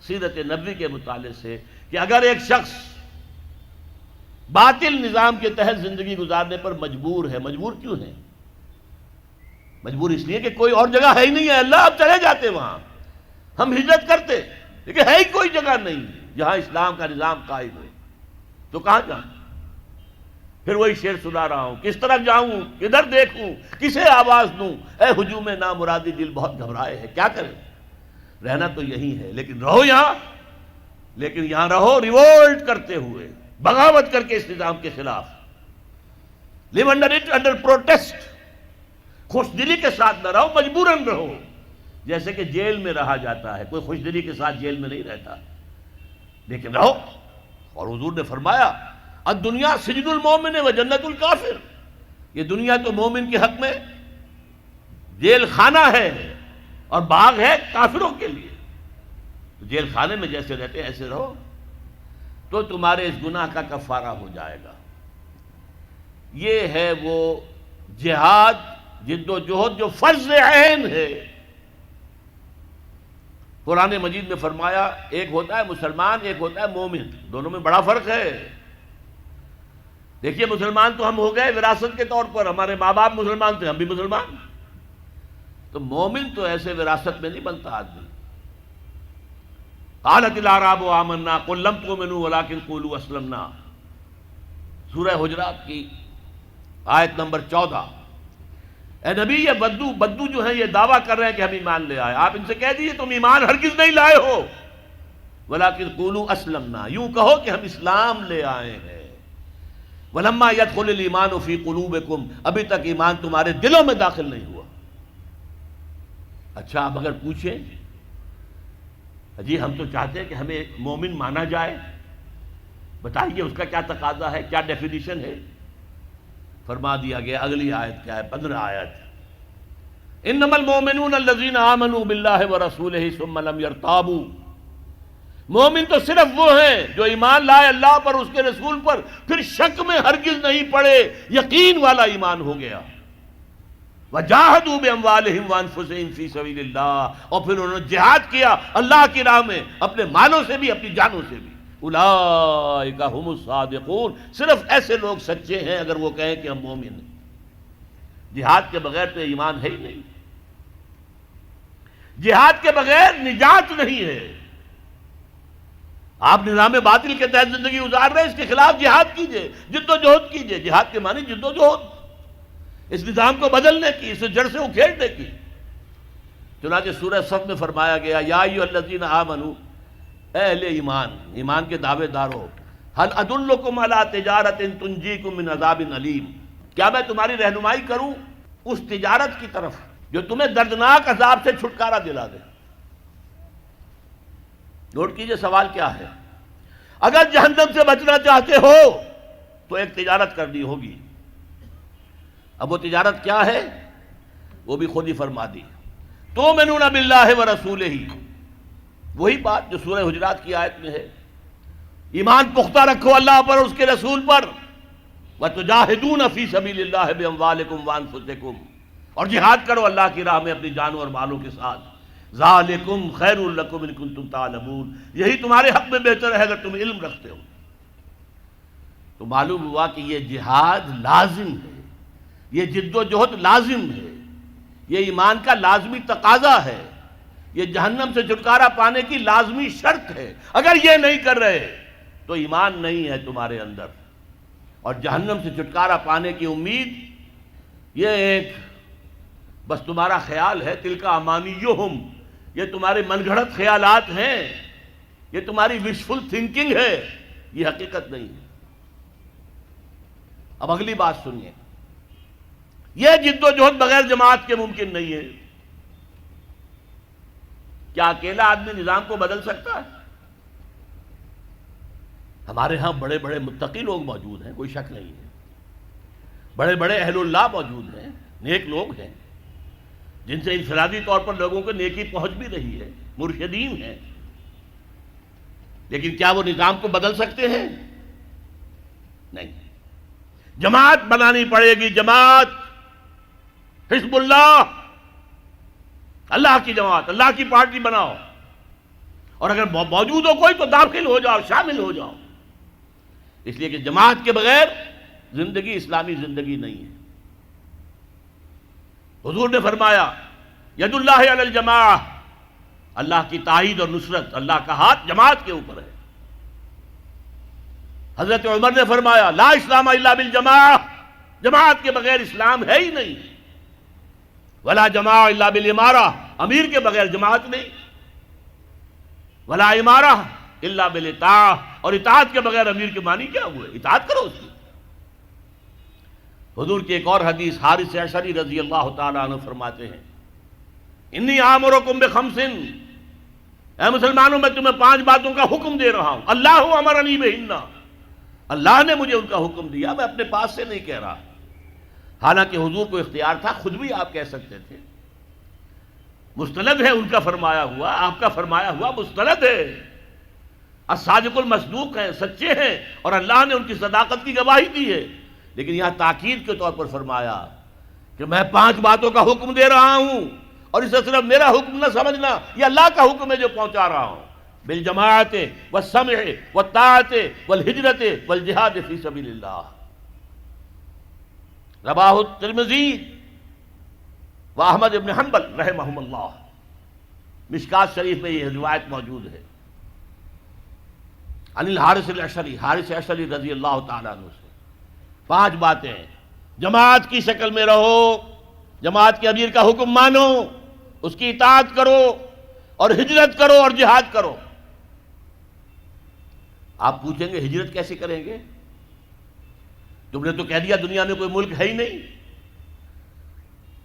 سیرت نبوی کے مطالعے سے، کہ اگر ایک شخص باطل نظام کے تحت زندگی گزارنے پر مجبور ہے، مجبور کیوں ہے؟ مجبور اس لیے کہ کوئی اور جگہ ہے ہی نہیں ہے، اللہ اب چلے جاتے وہاں، ہم ہجرت کرتے، لیکن ہے ہی کوئی جگہ نہیں جہاں اسلام کا نظام قائم ہے، تو کہاں جائیں؟ پھر وہی شعر سنا رہا ہوں، کس طرف جاؤں، کدھر دیکھوں، کسے آواز دوں، اے ہجوم نامرادی دل بہت گھبرائے ہے۔ کیا کریں، رہنا تو یہی ہے، لیکن رہو یہاں، لیکن یہاں رہو ریوولٹ کرتے ہوئے، بغاوت کر کے اس نظام کے خلاف، لیو انڈر اٹ انڈر پروٹیسٹ، خوش دلی کے ساتھ نہ رہو، مجبوراً رہو، جیسے کہ جیل میں رہا جاتا ہے، کوئی خوش دلی کے ساتھ جیل میں نہیں رہتا، لیکن رہو۔ اور حضور نے فرمایا الدنیا سجن المومن و جنت الکافر، یہ دنیا تو مومن کے حق میں جیل خانہ ہے اور باغ ہے کافروں کے لیے، جیل خانے میں جیسے رہتے ہیں ایسے رہو، تو تمہارے اس گناہ کا کفارہ ہو جائے گا۔ یہ ہے وہ جہاد، جد و جہد جو فرض عین ہے۔ قرآن مجید میں فرمایا ایک ہوتا ہے مسلمان، ایک ہوتا ہے مومن، دونوں میں بڑا فرق ہے۔ دیکھیے مسلمان تو ہم ہو گئے وراثت کے طور پر، ہمارے ماں باپ مسلمان تھے، ہم بھی مسلمان، تو مومن تو ایسے وراثت میں نہیں بنتا آدمی۔ قالت الاعراب آمنا قل لم تؤمنوا ولکن قولوا اسلمنا، سورہ حجرات کی آیت نمبر 14۔ اے نبی یہ بدو جو ہیں یہ دعویٰ کر رہے ہیں کہ ہم ایمان لے آئے، آپ ان سے کہہ دیجئے تم ایمان ہرگز نہیں لائے ہو، ولکن قولوا اسلمنا، یوں کہو کہ ہم اسلام لے آئے ہیں۔ ولما يدخل الایمان فی قلوبکم، ابھی تک ایمان تمہارے دلوں میں داخل نہیں ہوا۔ اچھا آپ اگر پوچھیں جی ہم تو چاہتے ہیں کہ ہمیں مومن مانا جائے، بتائیے اس کا کیا تقاضا ہے، کیا ڈیفینیشن ہے؟ فرما دیا گیا اگلی آیت کیا ہے، 15 آیت، انما المؤمنون الذین آمنوا باللہ ورسولہ ثم لم یرتابوا، مومن تو صرف وہ ہیں جو ایمان لائے اللہ پر، اس کے رسول پر، پھر شک میں ہرگز نہیں پڑے، یقین والا ایمان ہو گیا۔ وجاہدوا باموالہم وانفسہم فی سبیل اللہ، اور پھر انہوں نے جہاد کیا اللہ کی راہ میں اپنے مالوں سے بھی اپنی جانوں سے بھی۔ اولئک ھم الصادقون، صرف ایسے لوگ سچے ہیں اگر وہ کہیں کہ ہم مومن ہیں۔ جہاد کے بغیر تو ایمان ہے ہی نہیں، جہاد کے بغیر نجات نہیں ہے۔ آپ نظام باطل کے تحت زندگی گزار رہے ہیں، اس کے خلاف جہاد کیجئے، جد و جہد کیجئے۔ جہاد کے معنی جد و جہد، اس نظام کو بدلنے کی، اسے جڑ سے اکھیڑنے کی۔ چنانچہ سورہ صف میں فرمایا گیا یا ایھا الذین آمنوا، اے اہل ایمان، ایمان کے دعوے دارو، هل ادلکم علی تجارۃ تنجیکم من عذاب علیم، کیا میں تمہاری رہنمائی کروں اس تجارت کی طرف جو تمہیں دردناک عذاب سے چھٹکارا دلا دے؟ نوٹ کیجئے سوال کیا ہے، اگر جہنم سے بچنا چاہتے ہو تو ایک تجارت کرنی ہوگی، اب وہ تجارت کیا ہے؟ وہ بھی خود ہی فرما دی، تؤمنون باللہ ورسولہ، وہی بات جو سورہ حجرات کی آیت میں ہے، ایمان پختہ رکھو اللہ پر اور اس کے رسول پر، وَتُجَاهِدُونَ فِي سَبِيلِ اللَّهِ بِأَمْوَالِكُمْ وَأَنفُسِكُمْ، اور جہاد کرو اللہ کی راہ میں اپنی جانوں اور مالوں کے ساتھ، ذَلِكُمْ خَيْرٌ لَكُمْ إِن كُنتُمْ تَعْلَمُونَ، یہی تمہارے حق میں بہتر ہے اگر تم علم رکھتے ہو۔ تو معلوم ہوا کہ یہ جہاد لازم ہے، یہ جد و جہد لازم ہے، یہ ایمان کا لازمی تقاضا ہے، یہ جہنم سے چھٹکارا پانے کی لازمی شرط ہے۔ اگر یہ نہیں کر رہے تو ایمان نہیں ہے تمہارے اندر، اور جہنم سے چھٹکارا پانے کی امید یہ ایک بس تمہارا خیال ہے، تلک امانیہم، یہ تمہارے من گھڑت خیالات ہیں، یہ تمہاری وشفل تھنکنگ ہے، یہ حقیقت نہیں ہے۔ اب اگلی بات سنیے، یہ جد و جہد بغیر جماعت کے ممکن نہیں ہے۔ کیا اکیلا آدمی نظام کو بدل سکتا ہے؟ ہمارے ہاں بڑے بڑے متقی لوگ موجود ہیں، کوئی شک نہیں ہے، بڑے بڑے اہل اللہ موجود ہیں، نیک لوگ ہیں جن سے انفرادی طور پر لوگوں کو نیکی پہنچ بھی رہی ہے، مرشدین ہیں، لیکن کیا وہ نظام کو بدل سکتے ہیں؟ نہیں۔ جماعت بنانی پڑے گی، جماعت، حزب اللہ، اللہ کی جماعت، اللہ کی پارٹی بناؤ، اور اگر موجود ہو کوئی تو داخل ہو جاؤ، شامل ہو جاؤ، اس لیے کہ جماعت کے بغیر زندگی اسلامی زندگی نہیں ہے۔ حضور نے فرمایا ید اللہ علی الجماعہ، اللہ کی تائید اور نصرت، اللہ کا ہاتھ جماعت کے اوپر ہے۔ حضرت عمر نے فرمایا لا اسلام الا بالجماعہ، جماعت کے بغیر اسلام ہے ہی نہیں، ولا جماعہ الا بالامارہ، امیر کے بغیر جماعت نہیں، ولا امارہ الا بالاطاعہ، اور اطاعت کے بغیر امیر کے معنی کیا ہوئے؟ اطاعت کرو اس کی۔ حضور کی ایک اور حدیث، حارث اشعری رضی اللہ تعالیٰ عنہ فرماتے ہیں انی آمرکم بخمس، اے مسلمانوں میں تمہیں 5 باتوں کا حکم دے رہا ہوں، اللہ امرنی بہن، اللہ نے مجھے ان کا حکم دیا، میں اپنے پاس سے نہیں کہہ رہا، حالانکہ حضور کو اختیار تھا، خود بھی آپ کہہ سکتے تھے، مستند ہے ان کا فرمایا ہوا، آپ کا فرمایا ہوا مستند ہے، الصادق المصدوق ہیں، سچے ہیں، اور اللہ نے ان کی صداقت کی گواہی دی ہے، لیکن یہاں تاکید کے طور پر فرمایا کہ میں 5 باتوں کا حکم دے رہا ہوں، اور اسے صرف میرا حکم نہ سمجھنا، یہ اللہ کا حکم ہے جو پہنچا رہا ہوں، بالجماعت والسمع والطاعت والہجرت والجہاد فی سبیل اللہ، رواہ الترمذی واحمد ابن حنبل رحمہم اللہ، مشکات شریف میں یہ روایت موجود ہے، عن الحارث الاشعری، حارث اشعری رضی اللہ تعالیٰ عنہ سے 5 باتیں، جماعت کی شکل میں رہو، جماعت کے امیر کا حکم مانو، اس کی اطاعت کرو، اور ہجرت کرو اور جہاد کرو۔ آپ پوچھیں گے ہجرت کیسے کریں گے؟ تم نے تو کہہ دیا دنیا میں کوئی ملک ہے ہی نہیں،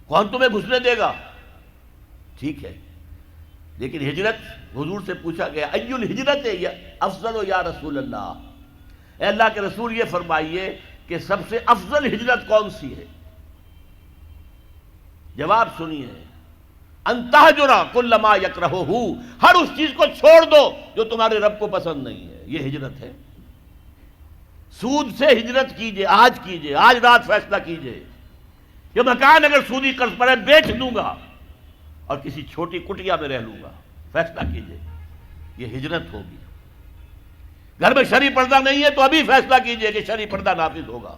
کون تمہیں گھسنے دے گا؟ ٹھیک ہے، لیکن ہجرت، حضور سے پوچھا گیا ای الہجرت افضل یا رسول اللہ، اے اللہ کے رسول یہ فرمائیے کہ سب سے افضل ہجرت کون سی ہے؟ جواب سنیے، ان تہجر کل ما یکرہہ، ہر اس چیز کو چھوڑ دو جو تمہارے رب کو پسند نہیں ہے، یہ ہجرت ہے۔ سود سے ہجرت کیجئے، آج کیجئے، آج رات فیصلہ کیجئے کہ مکان اگر سودی قرض پر ہے بیچ دوں گا اور کسی چھوٹی کٹیا میں رہ لوں گا، فیصلہ کیجئے، یہ ہجرت ہوگی۔ گھر میں شرعی پردہ نہیں ہے تو ابھی فیصلہ کیجئے کہ شرعی پردہ نافذ ہوگا،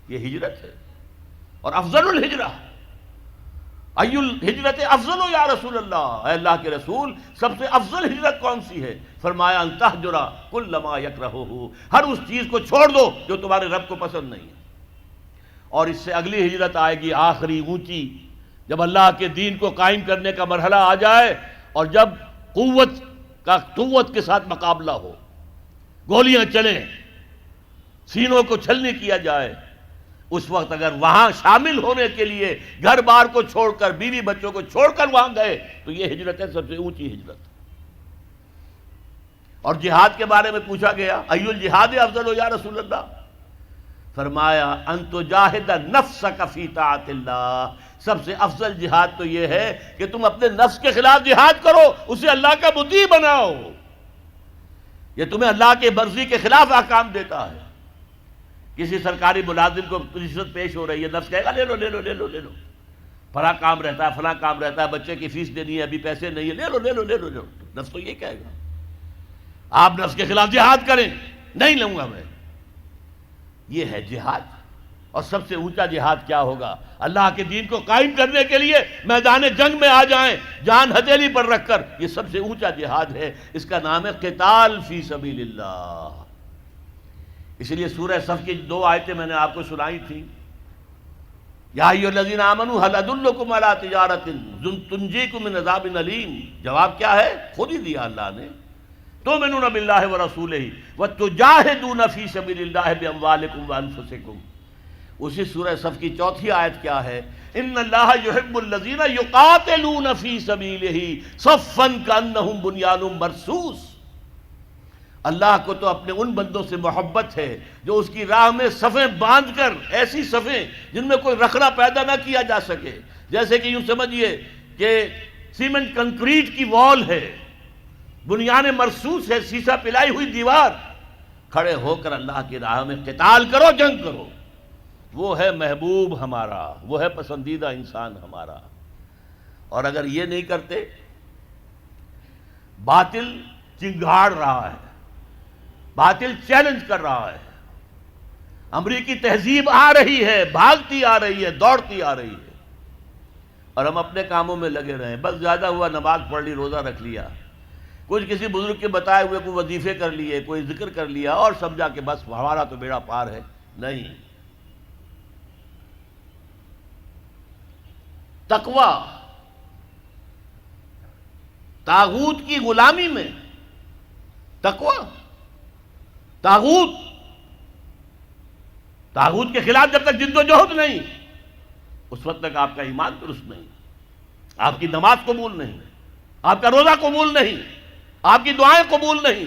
یہ ہجرت ہے۔ اور افضل الہجرہ، ای الہجرت افضل یا رسول اللہ، اے اللہ کے رسول سب سے افضل ہجرت کون سی ہے؟ فرمایا ان تہجر کل ما یکرہہ، ہر اس چیز کو چھوڑ دو جو تمہارے رب کو پسند نہیں ہے۔ اور اس سے اگلی ہجرت آئے گی آخری اونچی، جب اللہ کے دین کو قائم کرنے کا مرحلہ آ جائے، اور جب قوت کے ساتھ مقابلہ ہو، گولیاں چلیں، سینوں کو چھلنی کیا جائے، اس وقت اگر وہاں شامل ہونے کے لیے گھر بار کو چھوڑ کر، بیوی بچوں کو چھوڑ کر وہاں گئے تو یہ ہجرت ہے سب سے اونچی ہجرت۔ اور جہاد کے بارے میں پوچھا گیا ای الجہاد افضل یا رسول اللہ، فرمایا ان تجاہد نفسک فی طاعت اللہ، سب سے افضل جہاد تو یہ ہے کہ تم اپنے نفس کے خلاف جہاد کرو، اسے اللہ کا مطیع بناؤ۔ یہ تمہیں اللہ کے مرضی کے خلاف احکام دیتا ہے۔ کسی سرکاری ملازم کو رشوت پیش ہو رہی ہے، نفس کہے گا لے لو لے لو لے لو لے لو، فلاں کام رہتا ہے فلاں کام رہتا ہے، بچے کی فیس دینی ہے ابھی پیسے نہیں ہے، لے لو لے لو لے لو لے لو، نفس تو یہ کہے گا۔ آپ نفس کے خلاف جہاد کریں، نہیں لوں گا میں۔ یہ ہے جہاد۔ اور سب سے اونچا جہاد کیا ہوگا؟ اللہ کے دین کو قائم کرنے کے لیے میدان جنگ میں آ جائیں، جان ہتھیلی پر رکھ کر، یہ سب سے اونچا جہاد ہے۔ اس کا نام ہے قتال فی سبیل اللہ۔ اس لیے سورہ صف کی 2 آیتیں میں نے آپ کو سنائی تھیں۔ یا ایھا الذین آمنوا ھل ادلکم علی تجارۃ تنجیکم من عذاب علیم۔ جواب کیا ہے؟ خود ہی دیا اللہ نے۔ تؤمنون باللہ ورسولہ وتجاہدون فی سبیل اللہ باموالکم وانفسکم۔ اسی سورہ صف کی 4 آیت کیا ہے؟ ان اللہ یحب الذین یقاتلون فی سبیلہ صفا کانہم بنیان مرصوص۔ اللہ کو تو اپنے ان بندوں سے محبت ہے جو اس کی راہ میں صفیں باندھ کر، ایسی صفیں جن میں کوئی رخنہ پیدا نہ کیا جا سکے، جیسے کہ یوں سمجھیے کہ سیمنٹ کنکریٹ کی وال ہے، بنیان مرصوص ہے، سیسا پلائی ہوئی دیوار، کھڑے ہو کر اللہ کی راہ میں قتال کرو، جنگ کرو۔ وہ ہے محبوب ہمارا، وہ ہے پسندیدہ انسان ہمارا۔ اور اگر یہ نہیں کرتے، باطل چنگھاڑ رہا ہے، باطل چیلنج کر رہا ہے، امریکی تہذیب آ رہی ہے، بھاگتی آ رہی ہے، دوڑتی آ رہی ہے، اور ہم اپنے کاموں میں لگے رہے۔ بس زیادہ ہوا نماز پڑھ لی، روزہ رکھ لیا، کچھ کسی بزرگ کے بتائے ہوئے کوئی وظیفے کر لیے، کوئی ذکر کر لیا، اور سمجھا کہ بس ہمارا تو بیڑا پار ہے۔ نہیں، تقویٰ طاغوت کی غلامی میں، تقویٰ طاغوت کے خلاف جب تک جد و جہد نہیں، اس وقت تک آپ کا ایمان درست نہیں، آپ کی نماز قبول نہیں، آپ کا روزہ قبول نہیں، آپ کی دعائیں قبول نہیں۔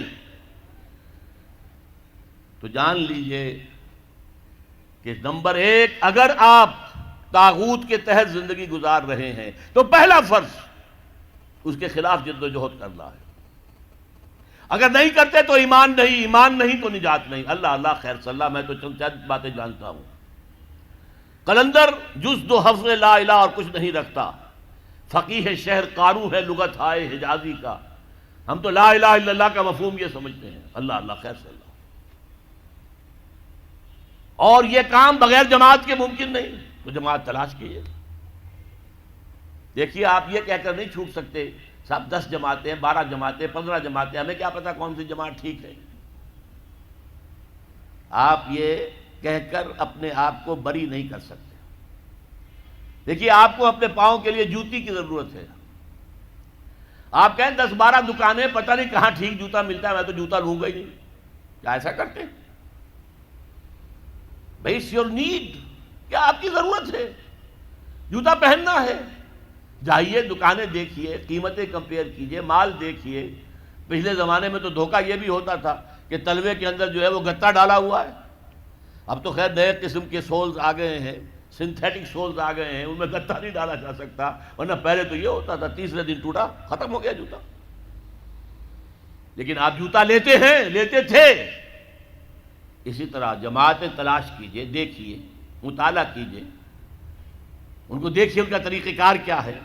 تو جان لیجئے کہ نمبر 1، اگر آپ طاغوت کے تحت زندگی گزار رہے ہیں تو پہلا فرض اس کے خلاف جد و جہد کرنا ہے۔ اگر نہیں کرتے تو ایمان نہیں، ایمان نہیں تو نجات نہیں۔ اللہ اللہ خیر صلی اللہ، میں تو چند باتیں جانتا ہوں۔ قلندر جز 2 حفظ لا الہ اور کچھ نہیں رکھتا، فقیہ شہر قارو ہے لغت ہائے حجازی کا۔ ہم تو لا الہ الا اللہ کا مفہوم یہ سمجھتے ہیں۔ اللہ اللہ خیر صلی اللہ۔ اور یہ کام بغیر جماعت کے ممکن نہیں، تو جماعت تلاش کیجیے۔ دیکھیے، آپ یہ کہہ کر نہیں چھوٹ سکتے صاحب 10 جماعتیں، 12 جماعتیں، 15 جماعتیں، ہمیں کیا پتا کون سی جماعت ٹھیک ہے۔ آپ یہ کہہ کر اپنے آپ کو بری نہیں کر سکتے۔ دیکھیے، آپ کو اپنے پاؤں کے لیے جوتی کی ضرورت ہے۔ آپ کہیں 10-12 دکانیں، پتہ نہیں کہاں ٹھیک جوتا ملتا ہے، میں تو جوتا لوں گا ہی نہیں۔ کیا ایسا کرتے ہیں؟ بھائی اٹس یور نیڈ، کیا آپ کی ضرورت ہے، جوتا پہننا ہے، جائیے دکانیں دیکھیے، قیمتیں کمپیئر کیجئے، مال دیکھیے۔ پچھلے زمانے میں تو دھوکہ یہ بھی ہوتا تھا کہ تلوے کے اندر جو ہے وہ گتا ڈالا ہوا ہے۔ اب تو خیر نئے قسم کے سولز آ گئے ہیں، سنتھیٹک سولز آ گئے ہیں، ان میں گتا نہیں ڈالا جا سکتا، ورنہ پہلے تو یہ ہوتا تھا تیسرے دن ٹوٹا، ختم ہو گیا جوتا۔ لیکن آپ جوتا لیتے ہیں، لیتے تھے۔ اسی طرح جماعتیں تلاش کیجئے، دیکھیے، مطالعہ کیجئے، ان کو دیکھیے ان کا طریقہ کار کیا ہے،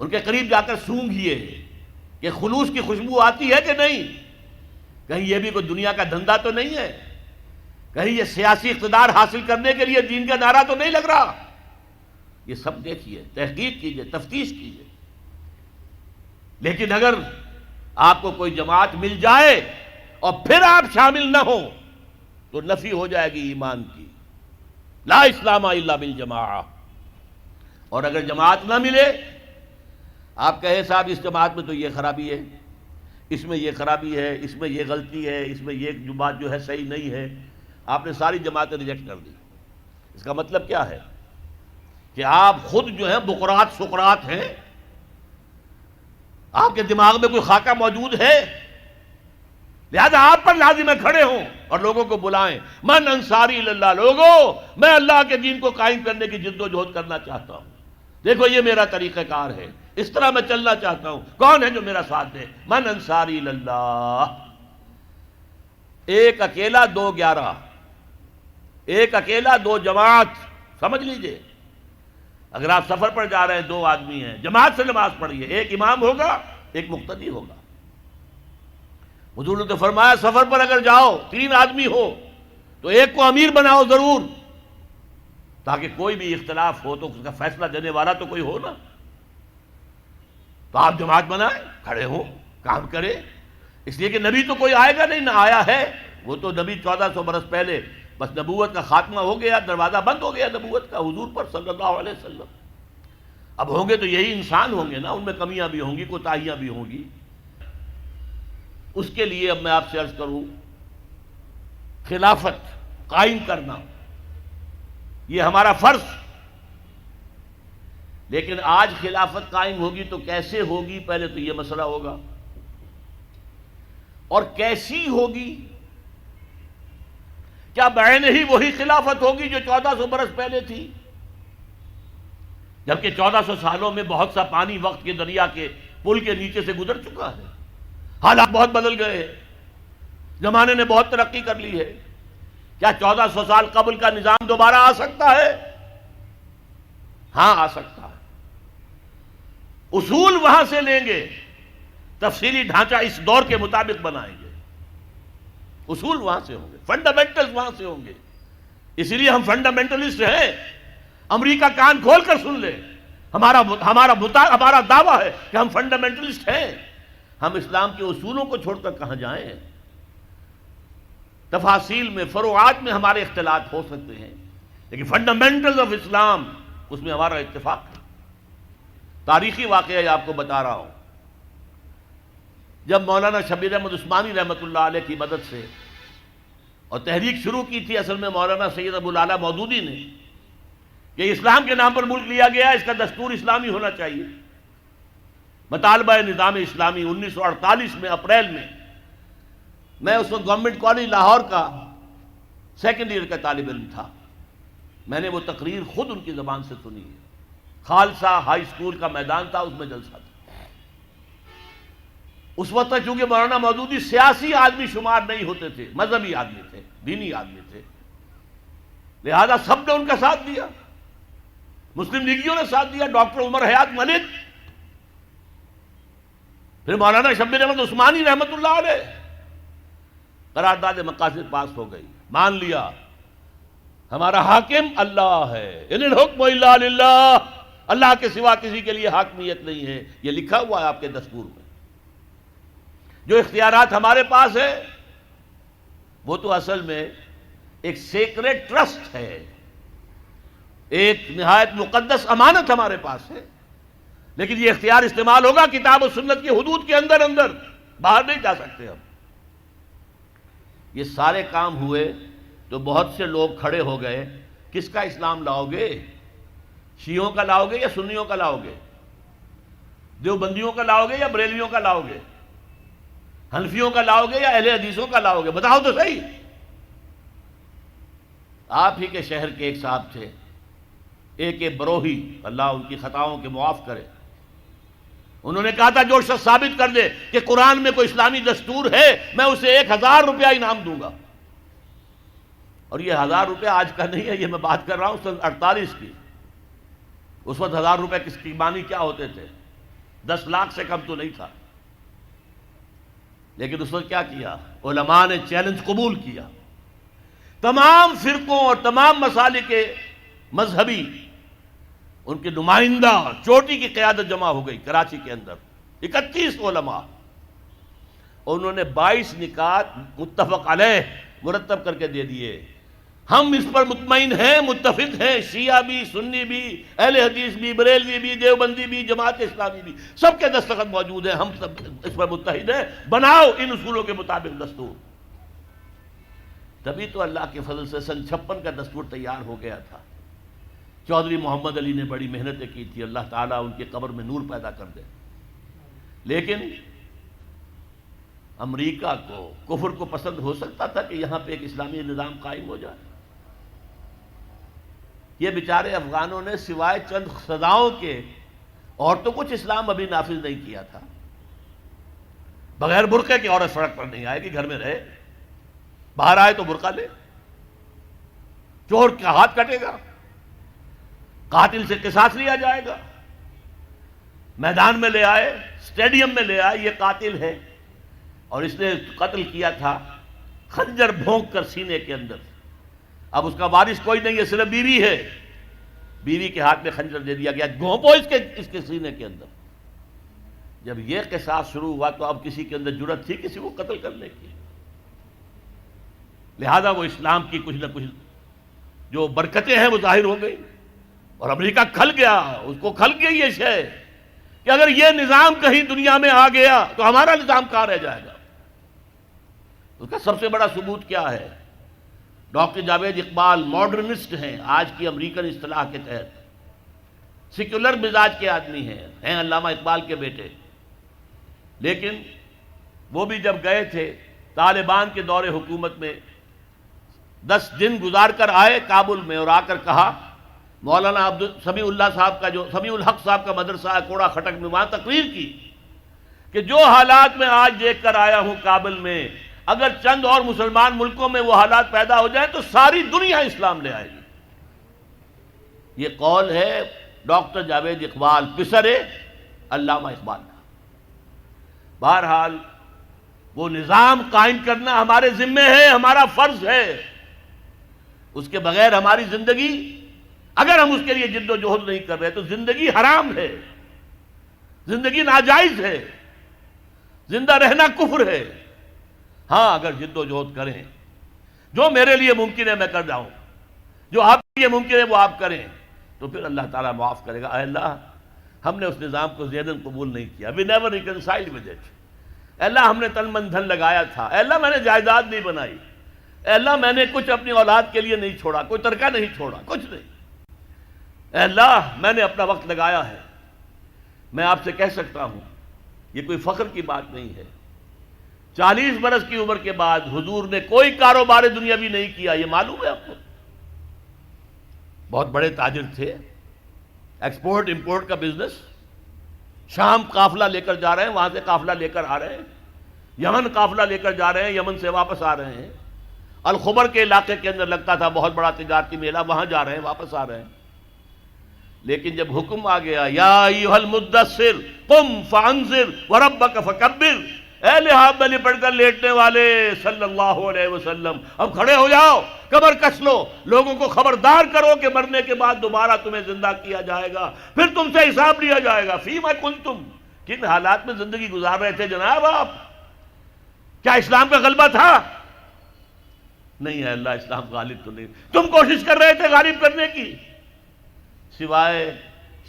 ان کے قریب جا کر سونگھیے کہ خلوص کی خوشبو آتی ہے کہ نہیں، کہیں یہ بھی کوئی دنیا کا دھندا تو نہیں ہے، کہیں یہ سیاسی اقتدار حاصل کرنے کے لیے دین کا نعرہ تو نہیں لگ رہا۔ یہ سب دیکھیے، تحقیق کیجئے، تفتیش کیجئے۔ لیکن اگر آپ کو کوئی جماعت مل جائے اور پھر آپ شامل نہ ہوں تو نفی ہو جائے گی ایمان کی۔ لا اسلام الا بالجماعہ۔ اور اگر جماعت نہ ملے، آپ کہیں صاحب اس جماعت میں تو یہ خرابی ہے، اس میں یہ خرابی ہے، اس میں یہ غلطی ہے، اس میں یہ بات جو ہے صحیح نہیں ہے، آپ نے ساری جماعتیں ریجیکٹ کر دی۔ اس کا مطلب کیا ہے کہ آپ خود جو ہے بقرات سقرات ہیں، آپ کے دماغ میں کوئی خاکہ موجود ہے، لہذا آپ پر لازم ہے کھڑے ہوں اور لوگوں کو بلائیں، من انصاری اللہ، لوگوں میں اللہ کے دین کو قائم کرنے کی جد و جہد کرنا چاہتا ہوں، دیکھو یہ میرا طریقہ کار ہے، اس طرح میں چلنا چاہتا ہوں، کون ہے جو میرا ساتھ دے؟ من انصاری اللہ۔ ایک اکیلا دو 11، ایک اکیلا دو جماعت، سمجھ لیجئے۔ اگر آپ سفر پر جا رہے ہیں، دو آدمی ہیں، جماعت سے نماز پڑھیے، ایک امام ہوگا ایک مقتدی ہوگا۔ حضور نے تو فرمایا سفر پر اگر جاؤ 3 آدمی ہو تو ایک کو امیر بناؤ ضرور، تاکہ کوئی بھی اختلاف ہو تو اس کا فیصلہ دینے والا تو کوئی ہو نا۔ تو آپ جماعت بنائیں، کھڑے ہو، کام کرے، اس لیے کہ نبی تو کوئی آئے گا نہیں، نہ آیا ہے، وہ تو نبی 1400 برس پہلے بس نبوت کا خاتمہ ہو گیا، دروازہ بند ہو گیا نبوت کا حضور پر صلی اللہ علیہ وسلم۔ اب ہوں گے تو یہی انسان ہوں گے نا، ان میں کمیاں بھی ہوں گی، کوتاہیاں بھی ہوں گی۔ اس کے لیے اب میں آپ سے عرض کروں، خلافت قائم کرنا یہ ہمارا فرض، لیکن آج خلافت قائم ہوگی تو کیسے ہوگی؟ پہلے تو یہ مسئلہ ہوگا، اور کیسی ہوگی؟ کیا بعین ہی وہی خلافت ہوگی جو 1400 برس پہلے تھی؟ جبکہ 1400 سالوں میں بہت سا پانی وقت کے دریا کے پل کے نیچے سے گزر چکا ہے، حالات بہت بدل گئے ہیں، زمانے نے بہت ترقی کر لی ہے۔ کیا 1400 سال قبل کا نظام دوبارہ آ سکتا ہے؟ ہاں آ سکتا ہے، اصول وہاں سے لیں گے، تفصیلی ڈھانچہ اس دور کے مطابق بنائیں گے، اصول وہاں سے ہوں گے، فنڈامنٹلز وہاں سے ہوں گے۔ اسی لیے ہم فنڈامنٹلسٹ ہیں، امریکہ کان کھول کر سن لے، ہمارا دعویٰ ہے کہ ہم فنڈامنٹلسٹ ہیں۔ ہم اسلام کے اصولوں کو چھوڑ کر کہاں جائیں؟ تفاصیل میں، فروعات میں ہمارے اختلاف ہو سکتے ہیں، لیکن فنڈامنٹلز آف اسلام اس میں ہمارا اتفاق ہے۔ تاریخی واقعہ آپ کو بتا رہا ہوں، جب مولانا شبیر احمد عثمانی رحمۃ اللہ علیہ کی مدد سے اور تحریک شروع کی تھی اصل میں مولانا سید ابو الاعلیٰ مودودی نے، کہ اسلام کے نام پر ملک لیا گیا، اس کا دستور اسلامی ہونا چاہیے، مطالبہ نظام اسلامی 1948 میں اپریل میں اس وقت گورنمنٹ کالج لاہور کا 2nd ایئر کا طالب علم تھا، میں نے وہ تقریر خود ان کی زبان سے سنی ہے، خالصہ ہائی اسکول کا میدان تھا، اس میں جلسہ تھا۔ اس وقت تک چونکہ مولانا مودودی سیاسی آدمی شمار نہیں ہوتے تھے، مذہبی آدمی تھے، دینی آدمی تھے، لہذا سب نے ان کا ساتھ دیا، مسلم لیگیوں نے ساتھ دیا، ڈاکٹر عمر حیات ملک، پھر مولانا شبیر احمد عثمانی رحمۃ اللہ علیہ، قرارداد مقاصد پاس ہو گئی، مان لیا ہمارا حاکم اللہ ہے، ان الحکم الا للہ، اللہ کے سوا کسی کے لیے حاکمیت نہیں ہے، یہ لکھا ہوا ہے آپ کے دستور میں۔ جو اختیارات ہمارے پاس ہے وہ تو اصل میں ایک سیکریٹ ٹرسٹ ہے، ایک نہایت مقدس امانت ہمارے پاس ہے، لیکن یہ اختیار استعمال ہوگا کتاب و سنت کی حدود کے اندر، باہر نہیں جا سکتے ہم۔ یہ سارے کام ہوئے تو بہت سے لوگ کھڑے ہو گئے، کس کا اسلام لاؤ گے؟ شیعوں کا لاؤ گے یا سنیوں کا لاؤ گے؟ دیوبندیوں کا لاؤ گے یا بریلویوں کا لاؤ گے؟ حنفیوں کا لاؤ گے یا اہل حدیثوں کا لاؤ گے؟ بتاؤ تو صحیح۔ آپ ہی کے شہر کے ایک صاحب تھے، ایک بروہی، اللہ ان کی خطاؤں کے معاف کرے، انہوں نے کہا تھا جو شخص ثابت کر دے کہ قرآن میں کوئی اسلامی دستور ہے میں اسے 1000 روپیہ انعام دوں گا۔ اور یہ 1000 روپیہ آج کا نہیں ہے، یہ میں بات کر رہا ہوں سن 48 کی۔ اس وقت 1000 روپے کس کی معنی کیا ہوتے تھے؟ 10 لاکھ سے کم تو نہیں تھا، لیکن اس وقت کیا کیا؟ علماء نے چیلنج قبول کیا، تمام فرقوں اور تمام مسالک کے مذہبی ان کے نمائندہ چوٹی کی قیادت جمع ہو گئی کراچی کے اندر، 31 علماء، اور انہوں نے 22 نکات متفق علیہ مرتب کر کے دے دیے۔ ہم اس پر مطمئن ہیں، متفق ہیں، شیعہ بھی، سنی بھی، اہل حدیث بھی، بریلوی بھی، دیوبندی بھی، جماعت اسلامی بھی، سب کے دستخط موجود ہیں، ہم سب اس پر متحد ہیں، بناؤ ان اصولوں کے مطابق دستور۔ تبھی تو اللہ کے فضل سے سن 56 کا دستور تیار ہو گیا تھا۔ چودھری محمد علی نے بڑی محنتیں کی تھی، اللہ تعالیٰ ان کی قبر میں نور پیدا کر دے، لیکن امریکہ کو کفر کو پسند ہو سکتا تھا کہ یہاں پہ ایک اسلامی نظام قائم ہو جائے؟ یہ بیچارے افغانوں نے سوائے چند سزاؤں کے اور تو کچھ اسلام ابھی نافذ نہیں کیا تھا۔ بغیر برقعے کی عورت سڑک پر نہیں آئے گی، گھر میں رہے، باہر آئے تو برقع لے، چور کا ہاتھ کٹے گا، قاتل سے قصاص لیا جائے گا، میدان میں لے آئے، اسٹیڈیم میں لے آئے، یہ قاتل ہے اور اس نے قتل کیا تھا خنجر بھونک کر سینے کے اندر۔ اب اس کا وارث کوئی نہیں ہے، صرف بیوی ہے، بیوی کے ہاتھ میں خنجر دے دیا گیا، گھونپو اس کے سینے کے اندر۔ جب یہ قصاص شروع ہوا تو اب کسی کے اندر جرأت تھی کسی کو قتل کرنے کی؟ لہذا وہ اسلام کی کچھ نہ کچھ جو برکتیں ہیں وہ ظاہر ہو گئی، اور امریکہ کھل گیا، اس کو کھل گئی یہ شے کہ اگر یہ نظام کہیں دنیا میں آ گیا تو ہمارا نظام کہاں رہ جائے گا۔ اس کا سب سے بڑا ثبوت کیا ہے؟ ڈاکٹر جاوید اقبال ماڈرنسٹ ہیں آج کی امریکن اصطلاح کے تحت، سیکولر مزاج کے آدمی ہیں علامہ اقبال کے بیٹے، لیکن وہ بھی جب گئے تھے طالبان کے دور حکومت میں 10 دن گزار کر آئے کابل میں، اور آ کر کہا مولانا سمیع اللہ صاحب کا جو سمیع الحق صاحب کا مدرسہ ہے کوڑا خٹک میں، وہاں تقریر کی کہ جو حالات میں آج دیکھ کر آیا ہوں کابل میں، اگر چند اور مسلمان ملکوں میں وہ حالات پیدا ہو جائیں تو ساری دنیا اسلام لے آئے گی۔ یہ قول ہے ڈاکٹر جاوید اقبال، پسر علامہ اقبال کا۔ بہرحال وہ نظام قائم کرنا ہمارے ذمے ہے، ہمارا فرض ہے، اس کے بغیر ہماری زندگی، اگر ہم اس کے لیے جد و جہد نہیں کر رہے تو زندگی حرام ہے، زندگی ناجائز ہے، زندہ رہنا کفر ہے۔ ہاں اگر جد و جہد کریں، جو میرے لیے ممکن ہے میں کر جاؤں، جو آپ کے لیے ممکن ہے وہ آپ کریں، تو پھر اللہ تعالیٰ معاف کرے گا۔ اے اللہ، ہم نے اس نظام کو ذہناً قبول نہیں کیا، we never reconciled with it۔ اے اللہ، ہم نے تن من دھن لگایا تھا، اے اللہ میں نے جائیداد نہیں بنائی، اے اللہ میں نے کچھ اپنی اولاد کے لیے نہیں چھوڑا، کوئی ترکہ نہیں چھوڑا، کچھ نہیں، اے اللہ میں نے اپنا وقت لگایا ہے۔ میں آپ سے کہہ سکتا ہوں، یہ کوئی فخر کی بات نہیں ہے، 40 برس کی عمر کے بعد حضور نے کوئی کاروبار دنیاوی نہیں کیا، یہ معلوم ہے آپ کو۔ بہت بڑے تاجر تھے، ایکسپورٹ امپورٹ کا بزنس، شام قافلہ لے کر جا رہے ہیں، وہاں سے قافلہ لے کر آ رہے ہیں، یمن قافلہ لے کر جا رہے ہیں، یمن سے واپس آ رہے ہیں، الخبر کے علاقے کے اندر لگتا تھا بہت بڑا تجارتی میلہ، وہاں جا رہے ہیں، واپس آ رہے ہیں۔ لیکن جب حکم آ گیا یا ایھا المدثر قم فانذر وربک فکبر، اے لحاف میں لپٹ کر لیٹنے والے صلی اللہ علیہ وسلم، اب کھڑے ہو جاؤ، کمر کس لو، لوگوں کو خبردار کرو کہ مرنے کے بعد دوبارہ تمہیں زندہ کیا جائے گا، پھر تم سے حساب لیا جائے گا۔ فیما کنتم، کن حالات میں زندگی گزار رہے تھے جناب آپ؟ کیا اسلام کا غلبہ تھا؟ نہیں ہے اللہ، اسلام غالب تو نہیں، تم کوشش کر رہے تھے غالب کرنے کی، سوائے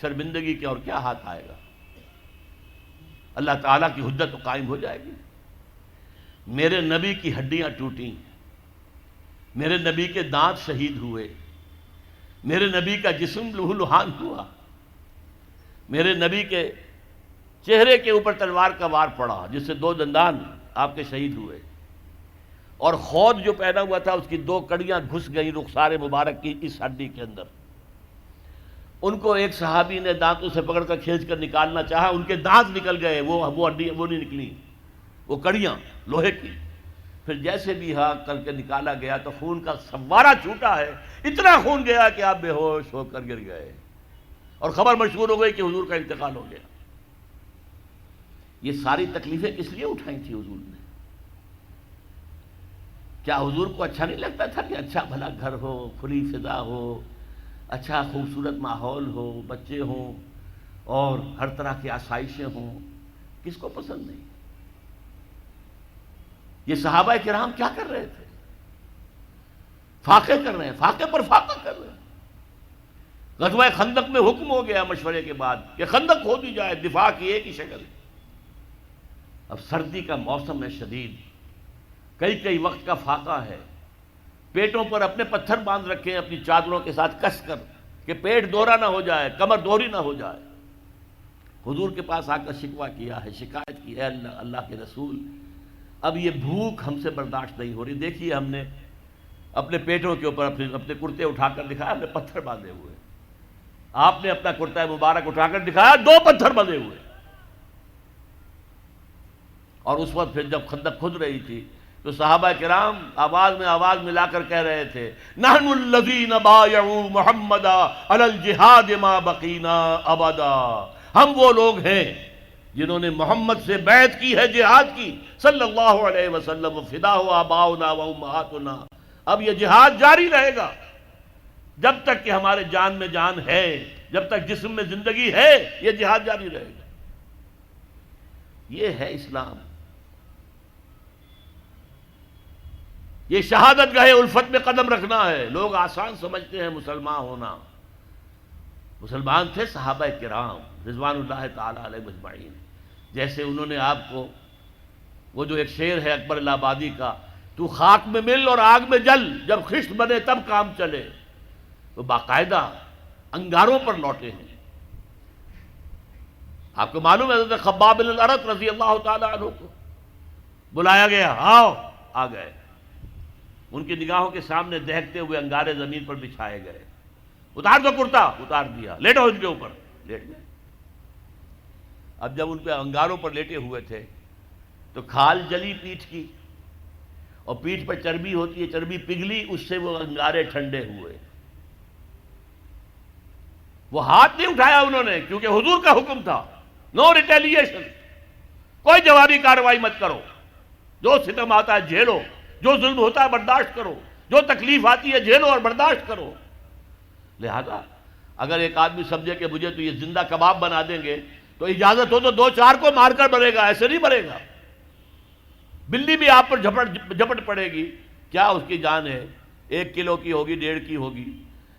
شرمندگی کے اور کیا ہاتھ آئے گا؟ اللہ تعالیٰ کی حجت تو قائم ہو جائے گی۔ میرے نبی کی ہڈیاں ٹوٹیں، میرے نبی کے دانت شہید ہوئے، میرے نبی کا جسم لہو لہان ہوا، میرے نبی کے چہرے کے اوپر تلوار کا وار پڑا جس سے 2 دندان آپ کے شہید ہوئے، اور خود جو پہنا ہوا تھا اس کی 2 کڑیاں گھس گئیں رخسار مبارک کی اس ہڈی کے اندر۔ ان کو ایک صحابی نے دانتوں سے پکڑ کر کھینچ کر نکالنا چاہا، ان کے دانت نکل گئے، وہ ہڈی وہ نہیں نکلی، وہ کڑیاں لوہے کی۔ پھر جیسے بھی ہاں کر کے نکالا گیا تو خون کا فوارہ چھوٹا ہے، اتنا خون گیا کہ آپ بے ہوش ہو کر گر گئے، اور خبر مشہور ہو گئی کہ حضور کا انتقال ہو گیا۔ یہ ساری تکلیفیں کس لیے اٹھائی تھی حضور نے؟ کیا حضور کو اچھا نہیں لگتا تھا کہ اچھا بھلا گھر ہو، کھلی فضا ہو، اچھا خوبصورت ماحول ہو، بچے ہوں اور ہر طرح کی آسائشیں ہوں؟ کس کو پسند نہیں؟ یہ صحابہ کرام کیا کر رہے تھے؟ فاقے کر رہے ہیں، فاقے پر فاقہ کر رہے ہیں۔ غزوہ خندق میں حکم ہو گیا مشورے کے بعد کہ خندق کھود دی جائے، دفاع کی ایک ہی شکل ہے۔ اب سردی کا موسم ہے شدید، کئی وقت کا فاقہ ہے، پیٹوں پر اپنے پتھر باندھ رکھے ہیں اپنی چادروں کے ساتھ کس کر کہ پیٹ دوہرا نہ ہو جائے، کمر دوہری نہ ہو جائے۔ حضور کے پاس آ کر شکوہ کیا ہے، شکایت کی ہے، اللہ کے رسول اب یہ بھوک ہم سے برداشت نہیں ہو رہی. دیکھیے ہم نے اپنے پیٹوں کے اوپر اپنے کرتے اٹھا کر دکھایا، ہم نے پتھر باندھے ہوئے. آپ نے اپنا کرتا مبارک اٹھا کر دکھایا، 2 پتھر بندھے ہوئے. اور اس وقت پھر جب خندق کھد رہی تھی تو صحابہ کرام آواز میں آواز ملا کر کہہ رہے تھے نحن الذین بایعوا محمدا علی الجہاد ما بقینا ابدا. ہم وہ لوگ ہیں جنہوں نے محمد سے بیعت کی ہے جہاد کی صلی اللہ علیہ وسلم. فداہ آباؤنا و امہاتنا. اب یہ جہاد جاری رہے گا جب تک کہ ہمارے جان میں جان ہے، جب تک جسم میں زندگی ہے یہ جہاد جاری رہے گا. یہ ہے اسلام. یہ شہادت گاہ الفت میں قدم رکھنا ہے. لوگ آسان سمجھتے ہیں مسلمان ہونا. مسلمان تھے صحابہ کرام رضوان اللہ تعالی علیہ مجمعین. جیسے انہوں نے آپ کو وہ جو ایک شعر ہے اکبر الہ آبادی کا، تو خاک میں مل اور آگ میں جل، جب خشت بنے تب کام چلے، تو باقاعدہ انگاروں پر لوٹے ہیں. آپ کو معلوم ہے حضرت خباب بن الارت رضی اللہ تعالی عنہ کو بلایا گیا، آؤ، آ گئے. ان کی نگاہوں کے سامنے دہکتے ہوئے انگارے زمین پر بچھائے گئے. اتار دو کرتا، اتار دیا. لیٹو ان کے اوپر، لیٹ گئے. اب جب ان پہ انگاروں پر لیٹے ہوئے تھے تو کھال جلی پیٹھ کی، اور پیٹھ پر چربی ہوتی ہے، چربی پگھلی، اس سے وہ انگارے ٹھنڈے ہوئے. وہ ہاتھ نہیں اٹھایا انہوں نے، کیونکہ حضور کا حکم تھا نو ریٹیلیشن، کوئی جوابی کارروائی مت کرو. جو ستم آتا ہے جھیلو، جو ظلم ہوتا ہے برداشت کرو، جو تکلیف آتی ہے جھیلو اور برداشت کرو. لہذا اگر ایک آدمی سمجھے کہ مجھے تو یہ زندہ کباب بنا دیں گے تو اجازت ہو تو 2-4 کو مار کر مرے گا، ایسے نہیں مرے گا. بلی بھی آپ پر جھپٹ پڑے گی، کیا اس کی جان ہے؟ 1 کلو کی ہوگی، 1.5 کی ہوگی.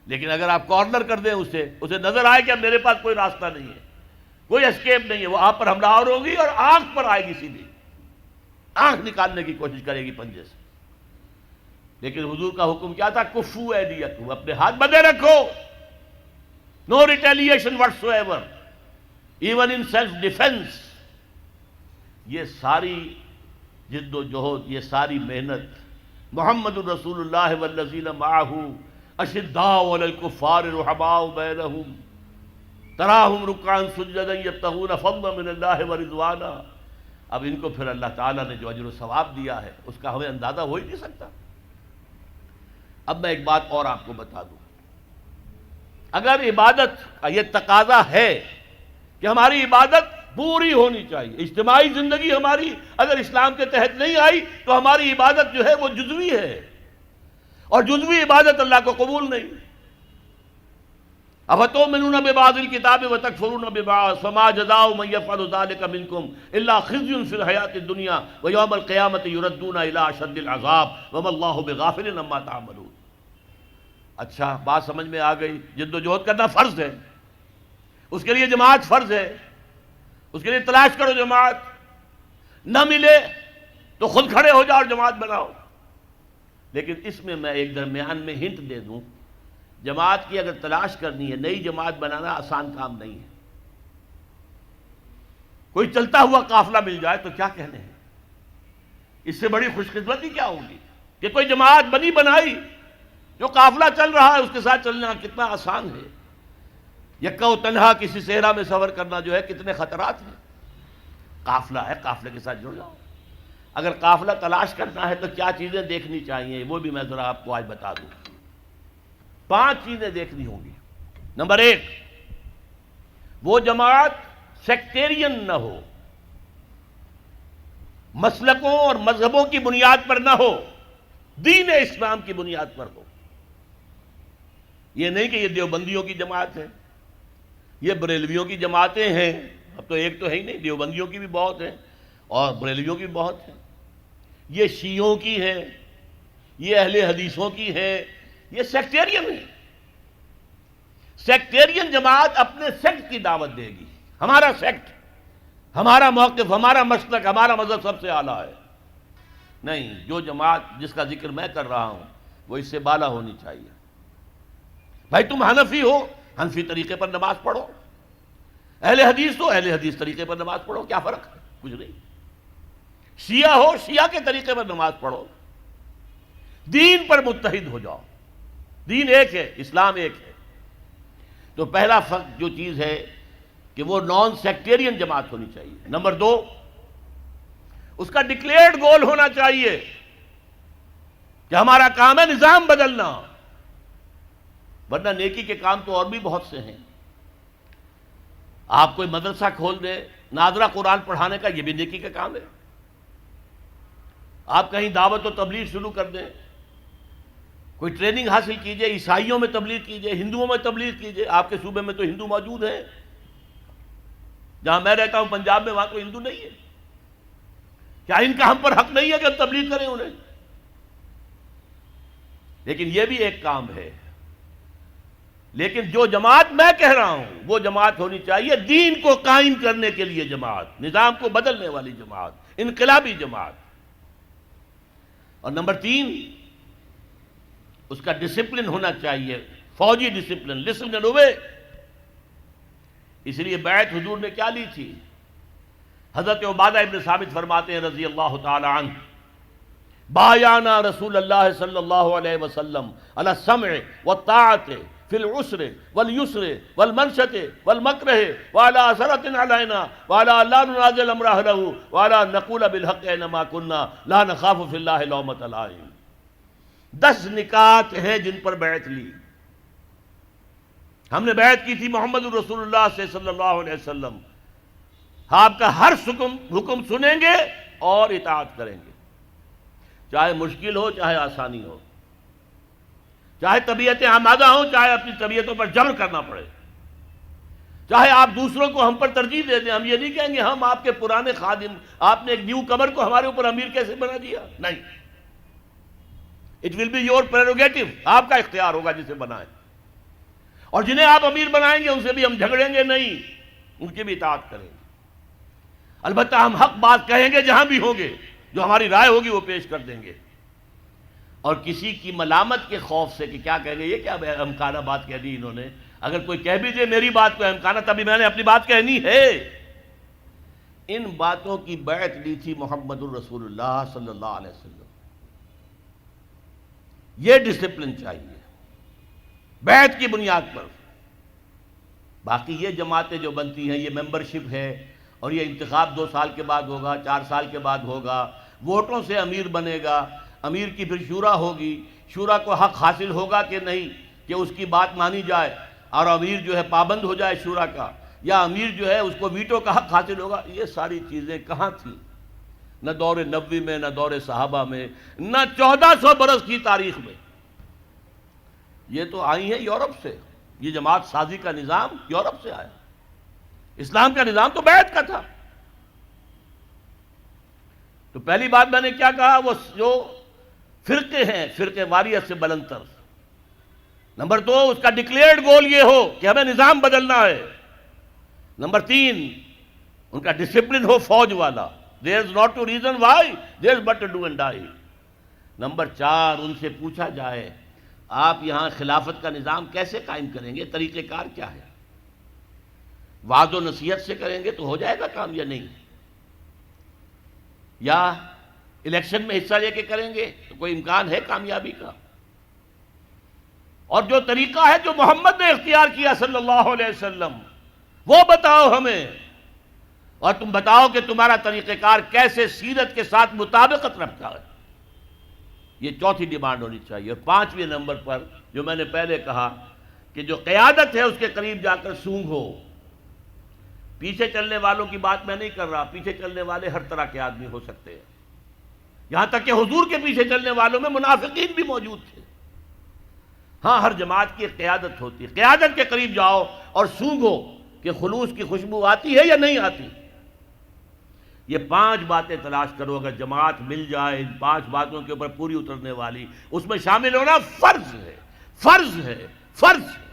لیکن اگر آپ کارنر کر دیں اسے نظر آئے کہ اب میرے پاس کوئی راستہ نہیں ہے، کوئی اسکیپ نہیں ہے، وہ آپ پر حملہ آور ہوگی اور آنکھ پر آئے گی، سیدھی آنکھ نکالنے کی کوشش کرے گی پنجے سے. لیکن حضور کا حکم کیا تھا؟ کفو ایدیکم، اپنے ہاتھ بندھے رکھو. No retaliation whatsoever, even in self defence. یہ ساری جد و جہد، یہ ساری محنت محمد الرسول اللہ والذین معہ اشداء علی الکفار رحماء بینہم تراہم رکعا سجدا یبتغون فضلا من اللہ ورضوانا. اب ان کو پھر اللہ تعالیٰ نے جو اجر و ثواب دیا ہے اس کا ہمیں اندازہ ہو ہی نہیں سکتا. اب میں ایک بات اور آپ کو بتا دوں. اگر عبادت کا یہ تقاضا ہے کہ ہماری عبادت پوری ہونی چاہیے، اجتماعی زندگی ہماری اگر اسلام کے تحت نہیں آئی تو ہماری عبادت جو ہے وہ جزوی ہے، اور جزوی عبادت اللہ کو قبول نہیں. افتؤمنون ببعض الکتاب وتکفرون ببعض فما جزاء من یفعل ذلک منکم الا خزی فی الحیاۃ الدنیا ویوم القیامۃ یردون الی اشد العذاب وما اللہ بغافل عما تعملون. اچھا بات سمجھ میں آ گئی. جد و جہد کرنا فرض ہے، اس کے لیے جماعت فرض ہے، اس کے لیے تلاش کرو جماعت. نہ ملے تو خود کھڑے ہو جاؤ اور جماعت بناؤ. لیکن اس میں ایک درمیان میں ہنٹ دے دوں، جماعت کی اگر تلاش کرنی ہے، نئی جماعت بنانا آسان کام نہیں ہے. کوئی چلتا ہوا قافلہ مل جائے تو کیا کہنے ہیں؟ اس سے بڑی خوش قسمتی کیا ہوگی کہ کوئی جماعت بنی بنائی، جو قافلہ چل رہا ہے اس کے ساتھ چلنا کتنا آسان ہے. یکا و تنہا کسی صحرا میں سفر کرنا جو ہے کتنے خطرات ہیں. قافلہ ہے، قافلے کے ساتھ جڑ جاؤ. اگر قافلہ تلاش کرنا ہے تو کیا چیزیں دیکھنی چاہیے وہ بھی میں ذرا آپ کو آج بتا دوں. 5 چیزیں دیکھنی ہوں گی. نمبر 1، وہ جماعت سیکٹیرین نہ ہو، مسلکوں اور مذہبوں کی بنیاد پر نہ ہو، دین اسلام کی بنیاد پر ہو. یہ نہیں کہ یہ دیوبندیوں کی جماعت ہے، یہ بریلویوں کی جماعتیں ہیں. اب تو ایک تو ہے ہی نہیں، دیوبندیوں کی بھی بہت ہیں اور بریلویوں کی بھی بہت ہیں. یہ شیعوں کی ہیں، یہ اہل حدیثوں کی ہیں، یہ سیکٹیرین ہے. سیکٹیرین جماعت اپنے سیکٹ کی دعوت دے گی. ہمارا سیکٹ، ہمارا موقف، ہمارا مسلک، ہمارا مذہب سب سے اعلیٰ ہے. نہیں، جو جماعت جس کا ذکر میں کر رہا ہوں وہ اس سے بالا ہونی چاہیے. بھائی تم حنفی ہو، حنفی طریقے پر نماز پڑھو. اہل حدیث ہو، اہل حدیث طریقے پر نماز پڑھو. کیا فرق ہے؟ کچھ نہیں. شیعہ ہو شیعہ کے طریقے پر نماز پڑھو، دین پر متحد ہو جاؤ، دین ایک ہے، اسلام ایک ہے۔ تو پہلا فرق جو چیز ہے کہ وہ نان سیکٹیرین جماعت ہونی چاہیے۔ نمبر دو، اس کا ڈکلیئرڈ گول ہونا چاہیے کہ ہمارا کام ہے نظام بدلنا، ورنہ نیکی کے کام تو اور بھی بہت سے ہیں۔ آپ کوئی مدرسہ کھول دیں ناظرہ قرآن پڑھانے کا، یہ بھی نیکی کا کام ہے۔ آپ کہیں دعوت و تبلیغ شروع کر دیں، کوئی ٹریننگ حاصل کیجئے، عیسائیوں میں تبلیغ کیجئے، ہندوؤں میں تبلیغ کیجئے۔ آپ کے صوبے میں تو ہندو موجود ہیں، جہاں میں رہتا ہوں پنجاب میں، وہاں تو ہندو نہیں ہے۔ کیا ان کا ہم پر حق نہیں ہے کہ ہم تبلیغ کریں انہیں؟ لیکن یہ بھی ایک کام ہے۔ لیکن جو جماعت میں کہہ رہا ہوں وہ جماعت ہونی چاہیے دین کو قائم کرنے کے لیے جماعت، نظام کو بدلنے والی جماعت، انقلابی جماعت۔ اور نمبر تین، اس کا ڈسپلن ہونا چاہیے، فوجی ڈسپلن، لسن اینڈ اوبے۔ اس لیے بیعت حضور نے کیا لی تھی؟ حضرت عبادہ ابن ثابت فرماتے ہیں رضی اللہ تعالی عنہ، بایعنا رسول اللہ صلی اللہ علیہ وسلم علی السمع والطاعۃ فی العسر والیسر والمنشۃ والمکرہ وعلی اثرۃ علینا وعلی لا ننازل امرہ لہ وعلی نقول بالحق اینما کنا لا نخاف فی اللہ لومۃ لائم۔ 10 نکات ہیں جن پر بیعت لی۔ ہم نے بیعت کی تھی محمد رسول اللہ سے صلی اللہ علیہ وسلم، آپ کا ہر حکم سنیں گے اور اطاعت کریں گے، چاہے مشکل ہو چاہے آسانی ہو، چاہے طبیعتیں آمادہ ہوں چاہے اپنی طبیعتوں پر جبر کرنا پڑے، چاہے آپ دوسروں کو ہم پر ترجیح دے دیں۔ ہم یہ نہیں کہیں گے ہم آپ کے پرانے خادم، آپ نے ایک نیو کمر کو ہمارے اوپر امیر کیسے بنا دیا، نہیں۔ It will be your prerogative, آپ کا اختیار ہوگا جسے بنائیں، اور جنہیں آپ امیر بنائیں گے ان سے بھی ہم جھگڑیں گے نہیں، ان کی بھی اطاعت کریں گے۔ البتہ ہم حق بات کہیں گے جہاں بھی ہوں گے، جو ہماری رائے ہوگی وہ پیش کر دیں گے، اور کسی کی ملامت کے خوف سے کہ کیا کہیں گے، یہ کیا احمقانہ بات کہہ دی انہوں نے، اگر کوئی کہہ بھی دے میری بات کو احمقانہ، تبھی میں نے اپنی بات کہنی ہے۔ ان باتوں کی بیعت لی تھی محمد الرسول اللہ صلی اللہ علیہ وسلم۔ یہ ڈسپلن چاہیے بیعت کی بنیاد پر۔ باقی یہ جماعتیں جو بنتی ہیں یہ ممبرشپ ہے، اور یہ انتخاب 2 سال کے بعد ہوگا، 4 سال کے بعد ہوگا، ووٹوں سے امیر بنے گا، امیر کی پھر شورا ہوگی، شورا کو حق حاصل ہوگا کہ نہیں کہ اس کی بات مانی جائے اور امیر جو ہے پابند ہو جائے شورا کا، یا امیر جو ہے اس کو ویٹو کا حق حاصل ہوگا۔ یہ ساری چیزیں کہاں تھیں؟ نہ دور نبوی میں، نہ دور صحابہ میں، نہ 1400 برس کی تاریخ میں۔ یہ تو آئی ہیں یورپ سے، یہ جماعت سازی کا نظام یورپ سے آیا۔ اسلام کا نظام تو بیعت کا تھا۔ تو پہلی بات میں نے کیا کہا، وہ جو فرقے ہیں فرقے واریت سے بلند تر۔ نمبر 2، اس کا ڈکلیئرڈ گول یہ ہو کہ ہمیں نظام بدلنا ہے۔ نمبر 3، ان کا ڈسپلن ہو فوج والا، there is not to reason why, there is but to do and die۔ Number 4، ان سے پوچھا جائے آپ یہاں خلافت کا نظام کیسے قائم کریں گے، طریقہ کار کیا ہے؟ وعد و نصیحت سے کریں گے تو ہو جائے گا کام یا نہیں؟ یا الیکشن میں حصہ لے کے کریں گے تو کوئی امکان ہے کامیابی کا؟ اور جو طریقہ ہے جو محمد نے اختیار کیا صلی اللہ علیہ وسلم، وہ بتاؤ ہمیں، اور تم بتاؤ کہ تمہارا طریقہ کار کیسے سیرت کے ساتھ مطابقت رکھتا ہے۔ یہ چوتھی ڈیمانڈ ہونی چاہیے۔ اور 5ویں نمبر پر جو میں نے پہلے کہا کہ جو قیادت ہے اس کے قریب جا کر سونگ ہو۔ پیچھے چلنے والوں کی بات میں نہیں کر رہا، پیچھے چلنے والے ہر طرح کے آدمی ہو سکتے ہیں، یہاں تک کہ حضور کے پیچھے چلنے والوں میں منافقین بھی موجود تھے۔ ہاں، ہر جماعت کی ایک قیادت ہوتی ہے، قیادت کے قریب جاؤ اور سونگو کہ خلوص کی خوشبو آتی ہے یا نہیں آتی۔ یہ 5 باتیں تلاش کرو، اگر جماعت مل جائے ان 5 باتوں کے اوپر پوری اترنے والی، اس میں شامل ہونا فرض ہے، فرض ہے، فرض ہے۔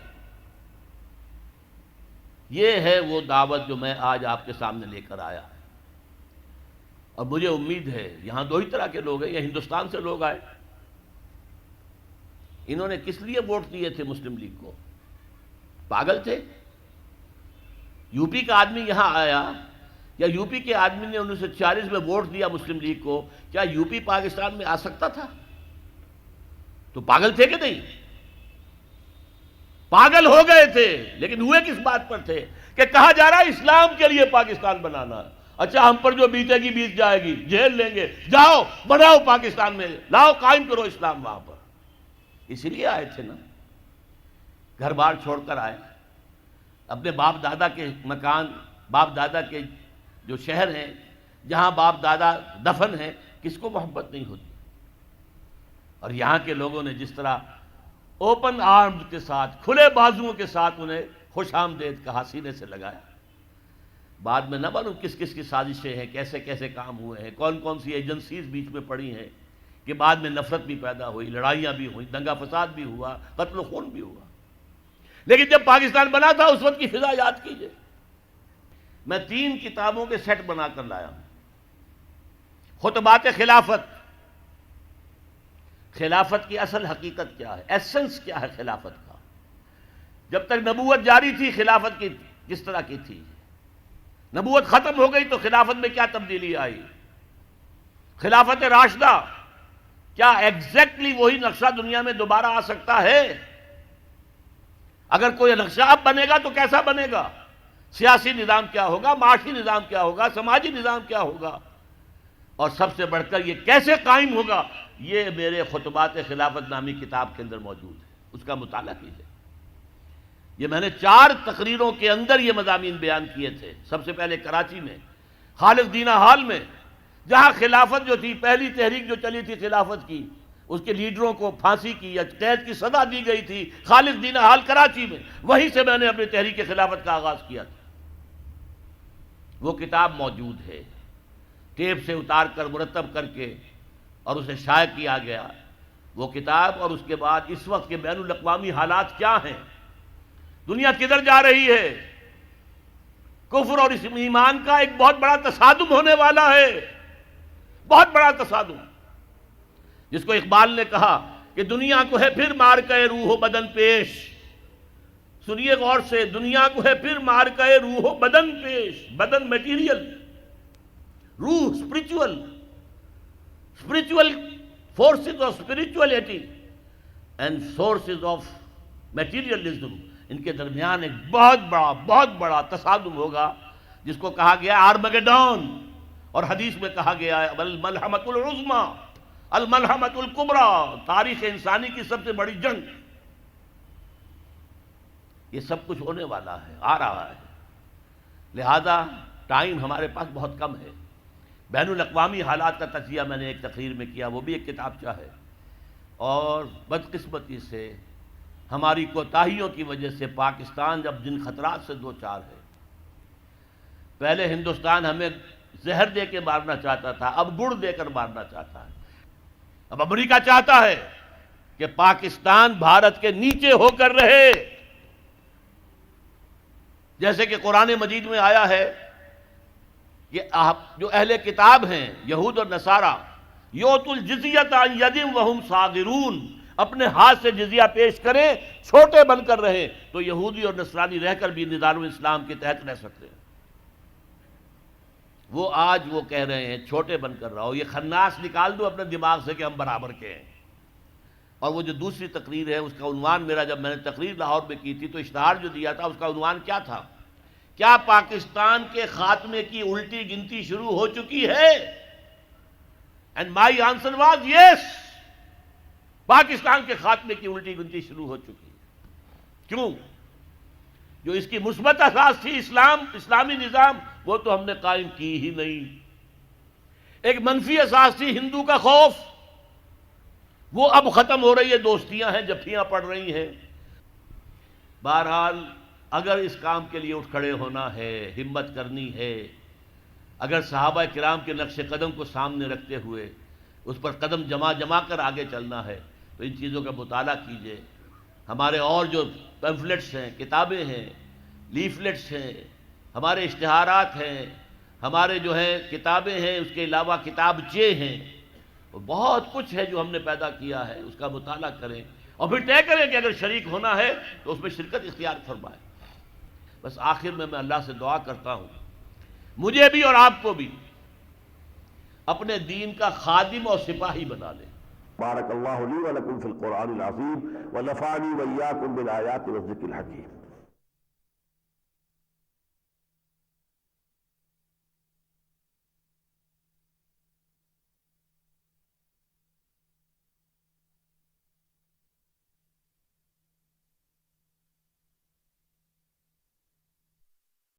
یہ ہے وہ دعوت جو میں آج آپ کے سامنے لے کر آیا، اور مجھے امید ہے یہاں 2 ہی طرح کے لوگ ہیں، یہ ہندوستان سے لوگ آئے، انہوں نے کس لیے ووٹ دیے تھے مسلم لیگ کو؟ پاگل تھے؟ یو پی کا آدمی یہاں آیا، یا یو پی کے آدمی نے 1946 میں ووٹ دیا مسلم لیگ کو، کیا یو پی پاکستان میں آ سکتا تھا؟ تو پاگل تھے کہ نہیں؟ پاگل ہو گئے تھے، لیکن ہوئے کس بات پر تھے کہ کہا جا رہا ہے اسلام کے لیے پاکستان بنانا ہے۔ اچھا، ہم پر جو بیتے گی بیت جائے گی، جیل لیں گے، جاؤ بناؤ پاکستان میں، لاؤ قائم کرو اسلام وہاں پر۔ اسی لیے آئے تھے نا، گھر بار چھوڑ کر آئے، اپنے باپ دادا کے مکان، باپ دادا کے جو شہر ہیں جہاں باپ دادا دفن ہیں، کس کو محبت نہیں ہوتی؟ اور یہاں کے لوگوں نے جس طرح اوپن آرمز کے ساتھ، کھلے بازوؤں کے ساتھ انہیں خوش آمدید کہا، سینے سے لگایا۔ بعد میں نہ معلوم کس کس کی سازشیں ہیں، کیسے کیسے کام ہوئے ہیں، کون کون سی ایجنسیز بیچ میں پڑی ہیں کہ بعد میں نفرت بھی پیدا ہوئی، لڑائیاں بھی ہوئیں، دنگا فساد بھی ہوا، قتل و خون بھی ہوا۔ لیکن جب پاکستان بنا تھا اس وقت کی فضا یاد کیجئے۔ میں 3 کتابوں کے سیٹ بنا کر لایا ہوں۔ خطبات خلافت، خلافت کی اصل حقیقت کیا ہے، ایسنس کیا ہے خلافت کا، جب تک نبوت جاری تھی خلافت کی کس طرح کی تھی، نبوت ختم ہو گئی تو خلافت میں کیا تبدیلی آئی، خلافت راشدہ کیا ایگزیکٹلی وہی نقشہ دنیا میں دوبارہ آ سکتا ہے؟ اگر کوئی نقشہ اب بنے گا تو کیسا بنے گا؟ سیاسی نظام کیا ہوگا، معاشی نظام کیا ہوگا، سماجی نظام کیا ہوگا، اور سب سے بڑھ کر یہ کیسے قائم ہوگا؟ یہ میرے خطبات خلافت نامی کتاب کے اندر موجود ہے، اس کا مطالعہ کیجیے۔ یہ میں نے 4 تقریروں کے اندر یہ مضامین بیان کیے تھے۔ سب سے پہلے کراچی میں خالد دینہ ہال میں، جہاں خلافت جو تھی، پہلی تحریک جو چلی تھی خلافت کی، اس کے لیڈروں کو پھانسی کی یا قید کی سزا دی گئی تھی خالد دینہ ہال کراچی میں، وہیں سے میں نے اپنی تحریک خلافت کا آغاز کیا تھا۔ وہ کتاب موجود ہے، ٹیپ سے اتار کر مرتب کر کے اور اسے شائع کیا گیا وہ کتاب۔ اور اس کے بعد اس وقت کے بین الاقوامی حالات کیا ہیں، دنیا کدھر جا رہی ہے، کفر اور ایمان کا ایک بہت بڑا تصادم ہونے والا ہے، بہت بڑا تصادم، جس کو اقبال نے کہا کہ دنیا کو ہے پھر مار کے روح و بدن پیش۔ سنیے غور سے، دنیا کو ہے پھر مار کے روح و بدن پیش، بدن میٹیریل، روح spiritual forces of spirituality and sources of materialism، ان کے درمیان ایک بہت بڑا تصادم ہوگا، جس کو کہا گیا آرمگیڈون، اور حدیث میں کہا گیا ہے الملحمۃ العظمیٰ، الملحمۃ الکبریٰ، تاریخ انسانی کی سب سے بڑی جنگ۔ یہ سب کچھ ہونے والا ہے، آ رہا ہے، لہذا ٹائم ہمارے پاس بہت کم ہے۔ بین الاقوامی حالات کا تجزیہ میں نے ایک تقریر میں کیا، وہ بھی ایک کتابچہ ہے، اور بدقسمتی سے ہماری کوتاہیوں کی وجہ سے پاکستان جب جن خطرات سے دوچار ہے، پہلے ہندوستان ہمیں زہر دے کے مارنا چاہتا تھا، اب گڑ دے کر مارنا چاہتا ہے۔ اب امریکہ چاہتا ہے کہ پاکستان بھارت کے نیچے ہو کر رہے، جیسے کہ قرآن مجید میں آیا ہے کہ جو اہل کتاب ہیں یہود اور نصارہ، یؤتوا الجزیۃ عن ید وہم صاغرون، اپنے ہاتھ سے جزیہ پیش کریں، چھوٹے بن کر رہیں، تو یہودی اور نصرانی رہ کر بھی نظام اسلام کے تحت رہ سکتے ہیں۔ وہ آج وہ کہہ رہے ہیں چھوٹے بن کر رہو، یہ خناس نکال دو اپنے دماغ سے کہ ہم برابر کے ہیں۔ اور وہ جو دوسری تقریر ہے، اس کا عنوان میرا، جب میں نے تقریر لاہور میں کی تھی تو اشتہار جو دیا تھا اس کا عنوان کیا تھا؟ کیا پاکستان کے خاتمے کی الٹی گنتی شروع ہو چکی ہے؟ And my answer was yes, Pakistan کے خاتمے کی الٹی گنتی شروع ہو چکی ہے۔ کیوں؟ جو اس کی مثبت اساس تھی اسلامی نظام، وہ تو ہم نے قائم کی ہی نہیں۔ ایک منفی اساس تھی ہندو کا خوف، وہ اب ختم ہو رہی ہے، دوستیاں ہیں، جفیاں پڑ رہی ہیں۔ بہرحال اگر اس کام کے لیے اٹھ کھڑے ہونا ہے، ہمت کرنی ہے، اگر صحابہ کرام کے نقش قدم کو سامنے رکھتے ہوئے اس پر قدم جما کر آگے چلنا ہے، تو ان چیزوں کا مطالعہ کیجئے۔ ہمارے اور جو پیمفلیٹس ہیں، کتابیں ہیں، لیفلیٹس ہیں، ہمارے اشتہارات ہیں، ہمارے جو ہیں کتابیں ہیں، اس کے علاوہ کتابچے ہیں، بہت کچھ ہے جو ہم نے پیدا کیا ہے، اس کا مطالعہ کریں اور پھر طے کریں کہ اگر شریک ہونا ہے تو اس میں شرکت اختیار فرمائیں۔ بس آخر میں اللہ سے دعا کرتا ہوں مجھے بھی اور آپ کو بھی اپنے دین کا خادم اور سپاہی بنا لے۔ بارک اللہ لی و لکم فی القرآن العظیم ونفعنی وإیاکم بالآیات والذکر الحکیم۔